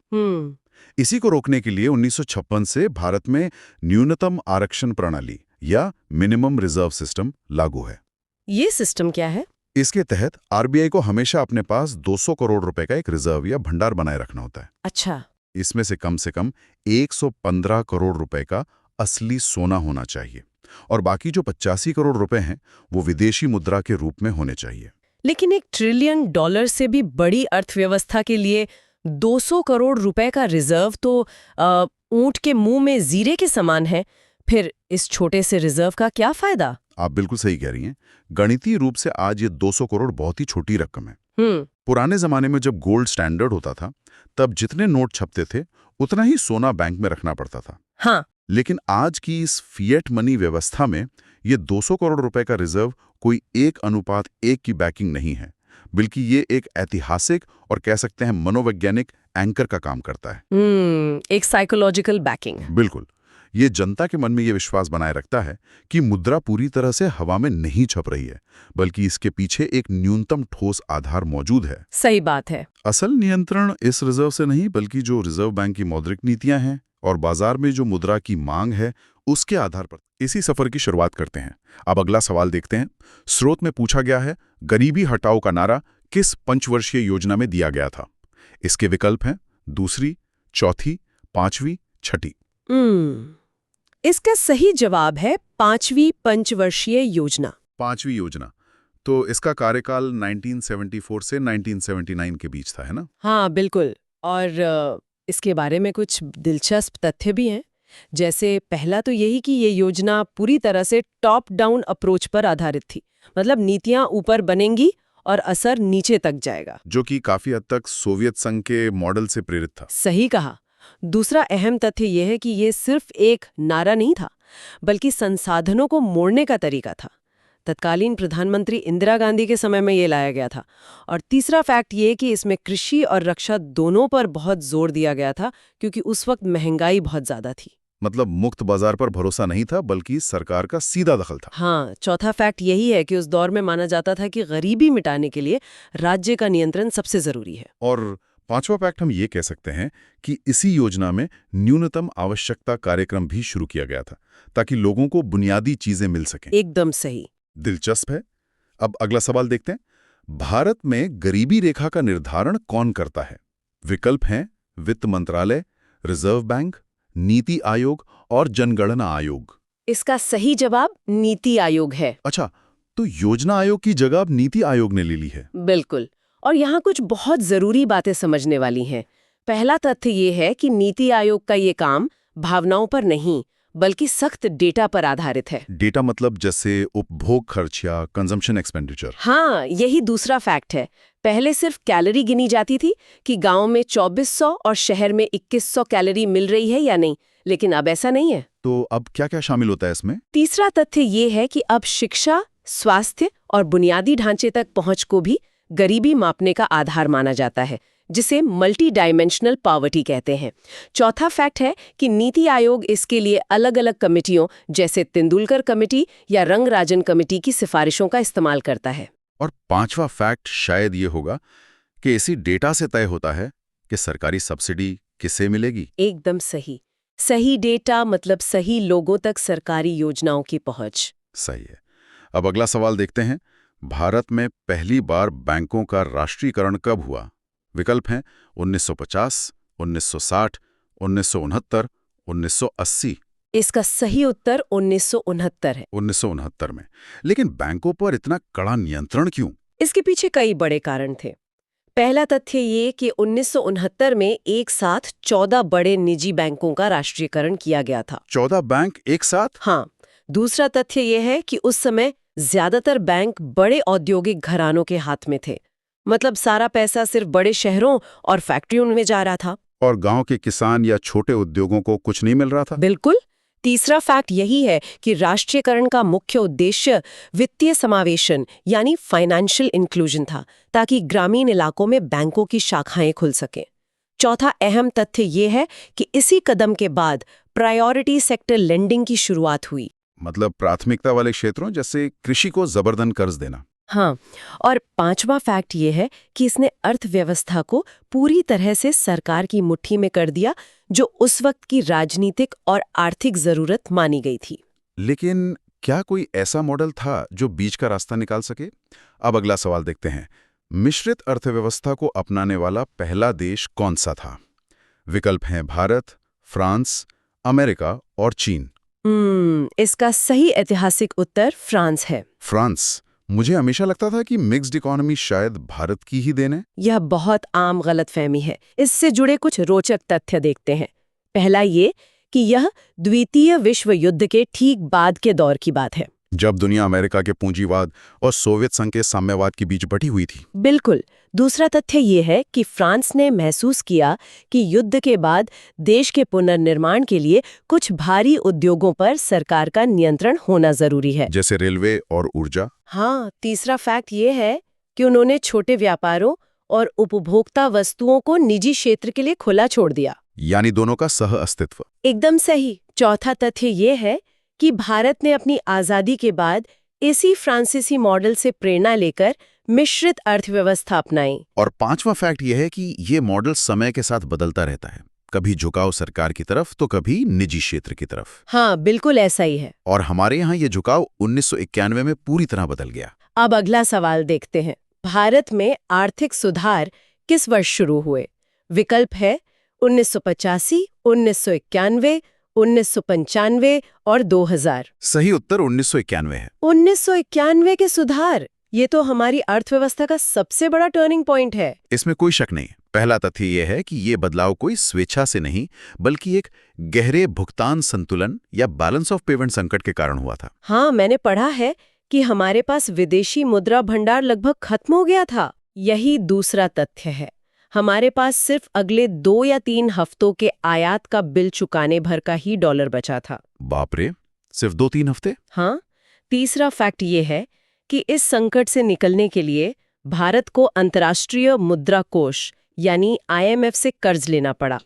इसी को रोकने के लिए 1956 से भारत में न्यूनतम आरक्षण प्रणाली या मिनिमम रिजर्व सिस्टम लागू है। ये सिस्टम क्या है? इसके तहत RBI को हमेशा अपने पास 200 करोड़ रुपए का एक रिजर्व या भंडार बनाए रखना होता है। अच्छा। इसमें से कम 115 करोड़ रुपए का असली सोना होना चाहिए और बाकी जो 85 करोड़ रुपए हैं वो विदेशी मुद्रा के रूप में होने चाहिए। लेकिन $1 ट्रिलियन से भी बड़ी अर्थव्यवस्था के लिए 200 करोड़ रुपए का रिजर्व तो ऊंट के मुंह में जीरे के समान है। फिर इस छोटे से रिजर्व का क्या फायदा? आप बिल्कुल सही कह रही हैं। गणितीय रूप से आज ये 200 करोड़ बहुत ही छोटी रकम है। पुराने जमाने में जब गोल्ड स्टैंडर्ड होता था तब जितने नोट छपते थे उतना ही सोना बैंक में रखना पड़ता था। हाँ। लेकिन आज की इस फिएट मनी व्यवस्था में ये 200 करोड़ रुपए का रिजर्व कोई 1:1 की बैकिंग नहीं है, बल्कि ये एक ऐतिहासिक और कह सकते हैं मनोवैज्ञानिक एंकर का काम करता है। एक साइकोलॉजिकल बैकिंग। बिल्कुल। ये जनता के मन में ये विश्वास बनाए रखता है कि मुद्रा पूरी तरह से हवा में नहीं छप रही है, बल्कि इसके पीछे एक न्यूनतम ठोस आधार मौजूद है। सही बात है। असल नियंत्रण इस रिजर्व से नहीं, बल्कि जो रिजर्व बैंक की मौद्रिक नीतियां हैं और बाजार में जो मुद्रा की मांग है, उसके आधार पर। इसी सफर की शुरुआत करते हैं। अब अगला सवाल देखते हैं। स्रोत में पूछा गया है, गरीबी हटाओ का नारा किस पंचवर्षीय योजना में दिया गया था? इसके विकल्प हैं दूसरी, चौथी, पांचवी, छठी। इसका सही जवाब है पांचवी पंचवर्षीय योजना। पांचवी योजना। तो इसका कार्यकाल 1974 से 1979 के बीच था, है ना? हाँ बिल्कुल। और इसके बारे में कुछ दिलचस्प तथ्य भी हैं। जैसे पहला तो यही कि ये योजना पूरी तरह से टॉप डाउन अप्रोच पर आधारित थी। मतलब नीतियां ऊपर बनेंगी और असर नीचे तक जाएगा, जो कि काफी हद तक सोवियत संघ के मॉडल से प्रेरित था। सही कहा। दूसरा अहम तथ्य यह है कि ये सिर्फ एक नारा नहीं था, बल्कि संसाधनों को मोड़ने का तरीका था। तत्कालीन प्रधानमंत्री इंदिरा गांधी के समय में ये लाया गया था। और तीसरा फैक्ट ये कि इसमें कृषि और रक्षा दोनों पर बहुत जोर दिया गया था, क्योंकि उस वक्त महंगाई बहुत ज्यादा थी। मतलब मुक्त बाजार पर भरोसा नहीं था, बल्कि सरकार का सीधा दखल था। हाँ, चौथा फैक्ट यही है कि उस दौर में माना जाता था कि गरीबी मिटाने के लिए राज्य का नियंत्रण सबसे जरूरी है। और पांचवा फैक्ट हम ये कह सकते हैं कि इसी योजना में न्यूनतम आवश्यकता कार्यक्रम भी शुरू किया गया था, ताकि लोगों को बुनियादी चीजें मिल सकें। एकदम सही। दिलचस्प है। अब अगला सवाल देखते हैं। भारत में गरीबी रेखा का निर्धारण कौन करता है? विकल्प हैं वित्त मंत्रालय, रिजर्व बैंक, नीति आयोग और जनगणना आयोग। इसका सही जवाब नीति आयोग है। अच्छा, तो योजना आयोग की जगह अब नीति आयोग ने ले ली है। बिल्कुल। और यहाँ कुछ बहुत जरूरी बातें समझने वाली हैं। पहला तथ्य ये है कि नीति आयोग का ये काम भावनाओं पर नहीं, बल्कि सख्त डेटा पर आधारित है। डेटा मतलब जैसे उपभोग खर्च या कंजम्पशन एक्सपेंडिचर। हाँ, यही दूसरा फैक्ट है। पहले सिर्फ कैलोरी गिनी जाती थी कि गांव में 2400 और शहर में 2100 कैलोरी मिल रही है या नहीं, लेकिन अब ऐसा नहीं है। तो अब क्या-क्या शामिल होता है इसमें? तीसरा तथ्य ये है कि अब शिक्षा, स्वास्थ्य और बुनियादी ढांचे तक पहुंच को भी गरीबी मापने का आधार माना जाता है, जिसे मल्टी डायमेंशनल पॉवर्टी कहते हैं। चौथा फैक्ट है कि नीति आयोग इसके लिए अलग-अलग कमेटियों जैसे तेंदुलकर कमेटी या रंगराजन कमेटी की सिफारिशों का इस्तेमाल करता है। और पांचवा फैक्ट शायद ये होगा कि इसी डेटा से तय होता है कि सरकारी सब्सिडी किसे मिलेगी। एकदम सही। सही डेटा मतलब सही लोगों तक सरकारी योजनाओं की पहुंच। सही है। अब अगला सवाल देखते हैं। भारत में पहली बार बैंकों का राष्ट्रीयकरण कब हुआ? विकल्प हैं 1950, 1960, 1969, 1980। इसका सही उत्तर 1969 है। 1969 में। लेकिन बैंकों पर इतना कड़ा नियंत्रण क्यों? इसके पीछे कई बड़े कारण थे। पहला तथ्य ये कि 1969 में एक साथ 14 बड़े निजी बैंकों का राष्ट्रीयकरण किया गया था। 14 बैंक एक साथ? हाँ। दूसरा तथ्य ये है कि उस समय ज्यादातर बैंक बड़े औद्योगिक घरानों के हाथ में थे। मतलब सारा पैसा सिर्फ बड़े शहरों और फैक्ट्रियों में जा रहा था। और गांव के किसान या छोटे उद्योगों को कुछ नहीं मिल रहा था? बिल्कुल। तीसरा फैक्ट यही है कि राष्ट्रीयकरण का मुख्य उद्देश्य वित्तीय समावेशन यानी फाइनेंशियल इंक्लूजन था, ताकि ग्रामीण इलाकों में बैंकों की शाखाएं खुल सकें। चौथा अहम तथ्य ये है कि इसी कदम के बाद प्रायोरिटी सेक्टर लेंडिंग की शुरुआत हुई। मतलब प्राथमिकता वाले क्षेत्रों जैसे कृषि को जबरदन कर्ज देना। हाँ, और पांचवा फैक्ट ये है कि इसने अर्थव्यवस्था को पूरी तरह से सरकार की मुट्ठी में कर दिया, जो उस वक्त की राजनीतिक और आर्थिक जरूरत मानी गई थी। लेकिन क्या कोई ऐसा मॉडल था जो बीच का रास्ता निकाल सके? अब अगला सवाल देखते हैं। मिश्रित अर्थव्यवस्था को अपनाने वाला पहला देश कौन सा था? विकल्प हैं भारत, फ्रांस, अमेरिका और चीन। इसका सही ऐतिहासिक उत्तर फ्रांस है। फ्रांस? मुझे हमेशा लगता था कि मिक्स्ड इकोनॉमी शायद भारत की ही देन है। यह बहुत आम गलतफहमी है। इससे जुड़े कुछ रोचक तथ्य देखते हैं। पहला ये कि यह द्वितीय विश्व युद्ध के ठीक बाद के दौर की बात है, जब दुनिया अमेरिका के पूंजीवाद और सोवियत संघ के साम्यवाद के बीच बटी हुई थी। बिल्कुल। दूसरा तथ्य ये है कि फ्रांस ने महसूस किया कि युद्ध के बाद देश के पुनर्निर्माण के लिए कुछ भारी उद्योगों पर सरकार का नियंत्रण होना जरूरी है, जैसे रेलवे और ऊर्जा। हाँ। तीसरा फैक्ट ये है कि उन्होंने छोटे व्यापारों और उपभोक्ता वस्तुओं को निजी क्षेत्र के लिए खुला छोड़ दिया। यानी दोनों का सह अस्तित्व। एकदम सही। चौथा तथ्य ये है कि भारत ने अपनी आज़ादी के बाद इसी फ्रांसीसी मॉडल से प्रेरणा लेकर मिश्रित अर्थव्यवस्था अपनाई। और पांचवा फैक्ट यह है कि ये मॉडल समय के साथ बदलता रहता है, कभी झुकाव सरकार की तरफ तो कभी निजी क्षेत्र की तरफ। हाँ, बिल्कुल ऐसा ही है। और हमारे यहाँ ये झुकाव 1991 में पूरी तरह बदल गया। अब अगला सवाल देखते हैं। भारत में आर्थिक सुधार किस वर्ष शुरू हुए? विकल्प है 1985, 1991, 1995 और 2000। सही उत्तर 1991 है। 1991 के सुधार, ये तो हमारी अर्थव्यवस्था का सबसे बड़ा टर्निंग पॉइंट है। इसमें कोई शक नहीं। पहला तथ्य यह है कि ये बदलाव कोई स्वेच्छा से नहीं, बल्कि एक गहरे भुगतान संतुलन या बैलेंस ऑफ पेमेंट संकट के कारण हुआ था। हाँ, मैंने पढ़ा है कि हमारे पास विदेशी मुद्रा भंडार लगभग खत्म हो गया था। यही दूसरा तथ्य है। हमारे पास सिर्फ अगले 2 या 3 हफ्तों के आयात का बिल चुकाने भर का ही डॉलर बचा था। बाप रे, सिर्फ 2-3 हफ्ते? हाँ। तीसरा फैक्ट ये है कि इस संकट से निकलने के लिए भारत को अंतर्राष्ट्रीय मुद्रा कोष यानी IMF से कर्ज लेना पड़ा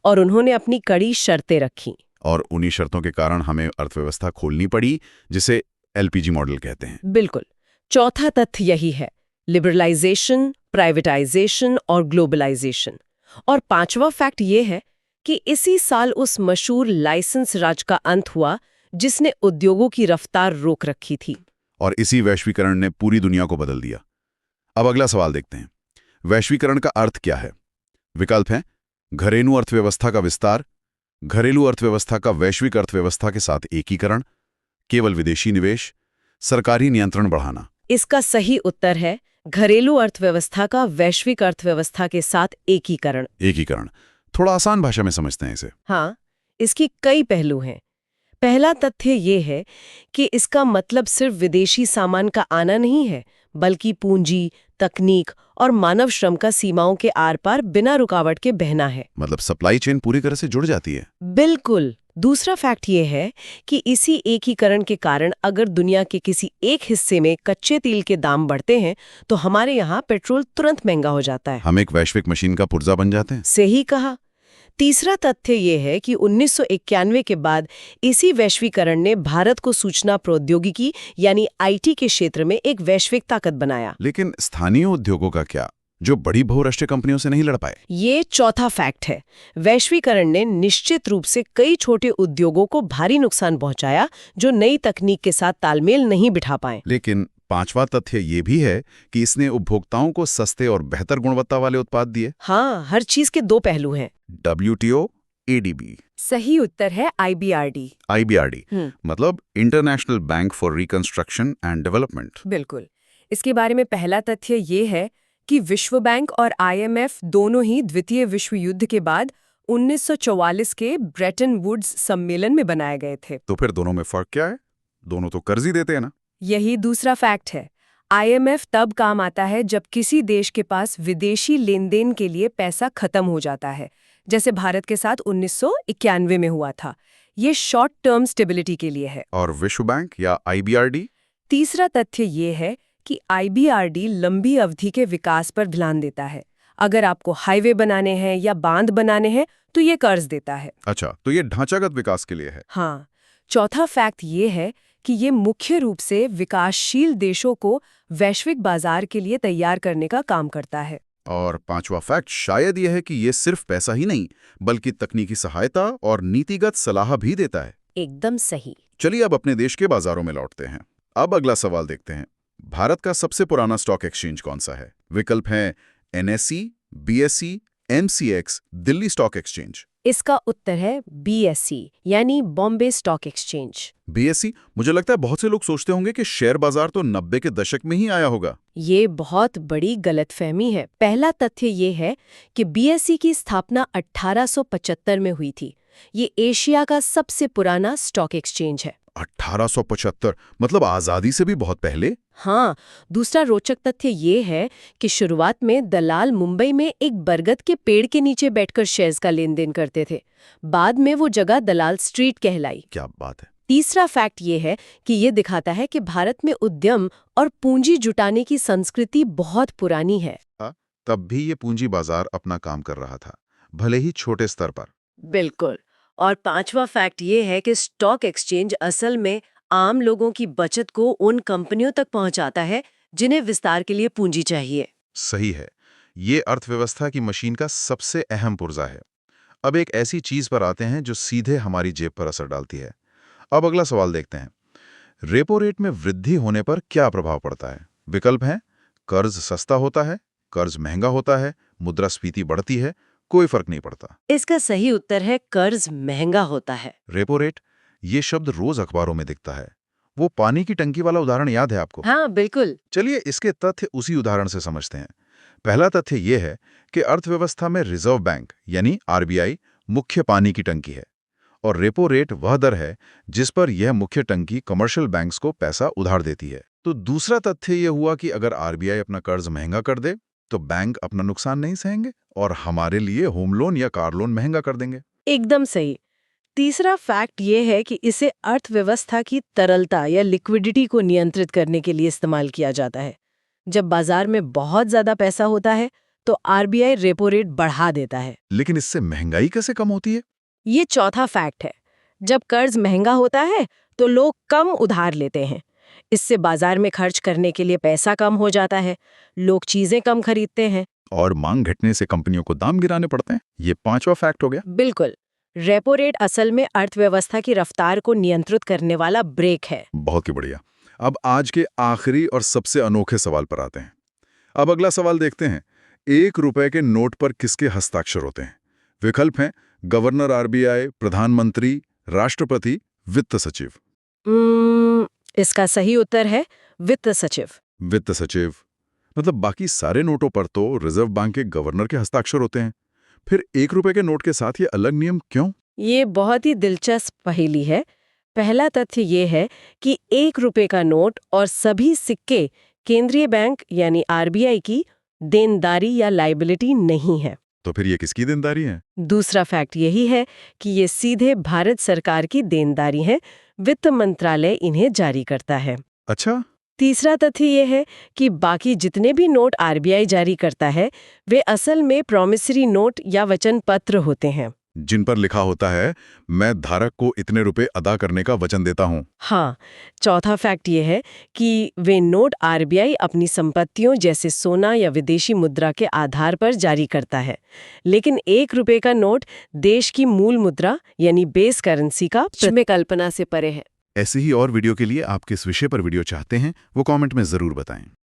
और उन्होंने अपनी कड़ी शर्तें रखीं। और उन्हीं शर्तों के कारण हमें अर्थव्यवस्था खोलनी पड़ी, जिसे LPG मॉडल कहते हैं। बिल्कुल। चौथा तथ्य यही है, लिबरलाइजेशन, प्राइवेटाइजेशन और ग्लोबलाइजेशन। और पांचवा फैक्ट ये है कि इसी साल उस मशहूर लाइसेंस राज का अंत हुआ जिसने उद्योगों की रफ्तार रोक रखी थी। और इसी वैश्वीकरण ने पूरी दुनिया को बदल दिया। अब अगला सवाल देखते हैं। वैश्वीकरण का अर्थ क्या है? विकल्प हैं घरेलू अर्थव्यवस्था का विस्तार, घरेलू अर्थव्यवस्था का वैश्विक अर्थव्यवस्था के साथ एकीकरण, केवल विदेशी निवेश, सरकारी नियंत्रण बढ़ाना। इसका सही उत्तर है घरेलू अर्थव्यवस्था का वैश्विक अर्थव्यवस्था के साथ एकीकरण। एकीकरण थोड़ा आसान भाषा में समझते हैं इसे। हाँ, इसकी कई पहलू हैं। पहला तथ्य ये है कि इसका मतलब सिर्फ विदेशी सामान का आना नहीं है, बल्कि पूंजी, तकनीक और मानव श्रम का सीमाओं के आर पार बिना रुकावट के बहना है। मतलब सप्लाई चेन पूरी तरह से जुड़ जाती है। बिल्कुल। दूसरा फैक्ट ये है कि इसी एकीकरण के कारण अगर दुनिया के किसी एक हिस्से में कच्चे तेल के दाम बढ़ते हैं तो हमारे यहाँ पेट्रोल तुरंत महंगा हो जाता है। हम एक वैश्विक मशीन का पुर्जा बन जाते हैं। सही कहा। तीसरा तथ्य ये है कि 1991 के बाद इसी वैश्वीकरण ने भारत को सूचना प्रौद्योगिकी यानी IT के क्षेत्र में एक वैश्विक ताकत बनाया। लेकिन स्थानीय उद्योगों का क्या, जो बड़ी बहुराष्ट्रीय कंपनियों से नहीं लड़ पाए? ये चौथा फैक्ट है। वैश्वीकरण ने निश्चित रूप से कई छोटे उद्योगों को भारी नुकसान पहुंचाया जो नई तकनीक के साथ तालमेल नहीं बिठा पाए। लेकिन पांचवा तथ्य ये भी है कि इसने उपभोक्ताओं को सस्ते और बेहतर गुणवत्ता वाले उत्पाद दिए। हाँ, हर चीज के 2 पहलू हैं। WTO, ADB। सही उत्तर है IBRD। IBRD मतलब international bank for reconstruction and development. बिल्कुल। इसके बारे में पहला तथ्य ये है कि विश्व बैंक और IMF दोनों ही द्वितीय विश्व युद्ध के बाद 1944 के ब्रेटन वुड्स सम्मेलन में बनाए गए थे। तो फिर दोनों में फर्क क्या है? दोनों तो कर्ज ही देते हैं ना। यही दूसरा फैक्ट है। IMF तब काम आता है जब किसी देश के पास विदेशी लेन-देन के लिए पैसा खत्म हो जाता है, जैसे भारत के साथ 1991 में हुआ था। ये शॉर्ट टर्म स्टेबिलिटी के लिए है। और विश्व बैंक या IBRD? तीसरा तथ्य ये है कि IBRD लंबी अवधि के विकास पर ध्यान देता है। अगर आपको हाईवे बनाने हैं या बांध बनाने हैं तो ये कर्ज देता है। अच्छा, तो ये ढांचागत विकास के लिए है। हाँ। चौथा फैक्ट ये है कि ये मुख्य रूप से विकासशील देशों को वैश्विक बाजार के लिए तैयार करने का काम करता है। और पांचवा फैक्ट शायद यह है कि ये सिर्फ पैसा ही नहीं, बल्कि तकनीकी सहायता और नीतिगत सलाह भी देता है। एकदम सही। चलिए अब अपने देश के बाजारों में लौटते हैं। अब अगला सवाल देखते हैं। भारत का सबसे पुराना स्टॉक एक्सचेंज कौन सा है? विकल्प हैं NSE, BSE, MCX, Delhi stock exchange. इसका उत्तर है BSE यानी बॉम्बे स्टॉक एक्सचेंज। BSE, मुझे लगता है बहुत से लोग सोचते होंगे कि शेयर बाजार तो 90 के दशक में ही आया होगा। ये बहुत बड़ी गलतफहमी है। पहला तथ्य ये है कि BSE की स्थापना 1875 में हुई थी। ये एशिया का सबसे पुराना स्टॉक एक्सचेंज है। 1875 मतलब आजादी से भी बहुत पहले। हाँ। दूसरा रोचक तथ्य ये है कि शुरुआत में दलाल मुंबई में एक बरगद के पेड़ के नीचे बैठकर शेयर्स का लेन देन करते थे। बाद में वो जगह दलाल स्ट्रीट कहलाई। क्या बात है। तीसरा फैक्ट ये है कि ये दिखाता है कि भारत में उद्यम और पूंजी जुटाने की संस्कृति बहुत पुरानी है। तब भी ये पूंजी बाजार अपना काम कर रहा था, भले ही छोटे स्तर पर। बिल्कुल। और पांचवा फैक्ट ये है कि स्टॉक एक्सचेंज असल में आम लोगों की बचत को उन कंपनियों तक पहुंचाता है जिन्हें विस्तार के लिए पूंजी चाहिए। सही है। ये अर्थव्यवस्था की मशीन का सबसे अहम पुर्जा है। अब एक ऐसी चीज पर आते हैं जो सीधे हमारी जेब पर असर डालती है। अब अगला सवाल देखते हैं। रेपो रेट में वृद्धि होने पर क्या प्रभाव पड़ता है? विकल्प हैं, कर्ज सस्ता होता है, कर्ज महंगा होता है, मुद्रास्फीति बढ़ती है, कोई फर्क नहीं पड़ता। इसका सही उत्तर है कर्ज महंगा होता है। रेपो रेट, ये शब्द रोज अखबारों में दिखता है। वो पानी की टंकी वाला उदाहरण याद है आपको? हाँ बिल्कुल। चलिए इसके तथ्य उसी उदाहरण से समझते हैं। पहला तथ्य ये है कि अर्थव्यवस्था में रिजर्व बैंक यानी आरबीआई मुख्य पानी की टंकी है और रेपो रेट वह दर है जिस पर यह मुख्य टंकी कमर्शियल बैंक्स को पैसा उधार देती है। तो दूसरा तथ्य ये हुआ कि अगर आरबीआई अपना कर्ज महंगा कर दे तो बैंक अपना नुकसान नहीं सहेंगे और हमारे लिए होम लोन या कार लोन महंगा कर देंगे। एकदम सही। तीसरा फैक्ट ये है कि इसे अर्थव्यवस्था की तरलता या लिक्विडिटी को नियंत्रित करने के लिए इस्तेमाल किया जाता है। जब बाजार में बहुत ज्यादा पैसा होता है तो आरबीआई रेपो रेट बढ़ा देता है। लेकिन इससे महंगाई कैसे कम होती है? ये चौथा फैक्ट है। जब कर्ज महंगा होता है तो लोग कम उधार लेते हैं। इससे बाजार में खर्च करने के लिए पैसा कम हो जाता है, लोग चीजें कम खरीदते हैं। और मांग घटने से कंपनियों को दाम गिराने पड़ते हैं। ये पांचवा फैक्ट हो गया। बिल्कुल। रेपो रेट असल में अर्थव्यवस्था की रफ्तार को नियंत्रित करने वाला ब्रेक है। बहुत ही बढ़िया। अब आज के आखिरी और सबसे अनोखे सवाल पर आते हैं। अब अगला सवाल देखते हैं। 1 रुपए के नोट पर किसके हस्ताक्षर होते हैं? विकल्प हैं गवर्नर आरबीआई, प्रधानमंत्री, राष्ट्रपति, वित्त सचिव। इसका सही उत्तर है वित्त सचिव। वित्त सचिव मतलब बाकी सारे नोटों पर तो रिजर्व बैंक के गवर्नर के हस्ताक्षर होते हैं। फिर 1 रुपए के नोट के साथ ये अलग नियम क्यों? ये बहुत ही दिलचस्प पहेली है। पहला तथ्य ये है कि 1 रुपए का नोट और सभी सिक्के केंद्रीय बैंक यानी आरबीआई की देनदारी या लायबिलिटी नहीं है। तो फिर ये किसकी देनदारी है? दूसरा फैक्ट यही है कि ये सीधे भारत सरकार की देनदारी है। वित्त मंत्रालय इन्हें जारी करता है। अच्छा, तीसरा तथ्य ये है कि बाकी जितने भी नोट आरबीआई जारी करता है वे असल में प्रॉमिसरी नोट या वचन पत्र होते हैं, जिन पर लिखा होता है मैं धारक को इतने रुपए अदा करने का वचन देता हूं। हाँ। चौथा फैक्ट ये है कि वे नोट आरबीआई अपनी संपत्तियों जैसे सोना या विदेशी मुद्रा के आधार पर जारी करता है, लेकिन 1 रुपए का नोट देश की मूल मुद्रा यानी बेस करेंसी का में कल्पना से परे है। ऐसे ही और वीडियो के लिए आप किस विषय पर वीडियो चाहते हैं वो कमेंट में जरूर बताएं।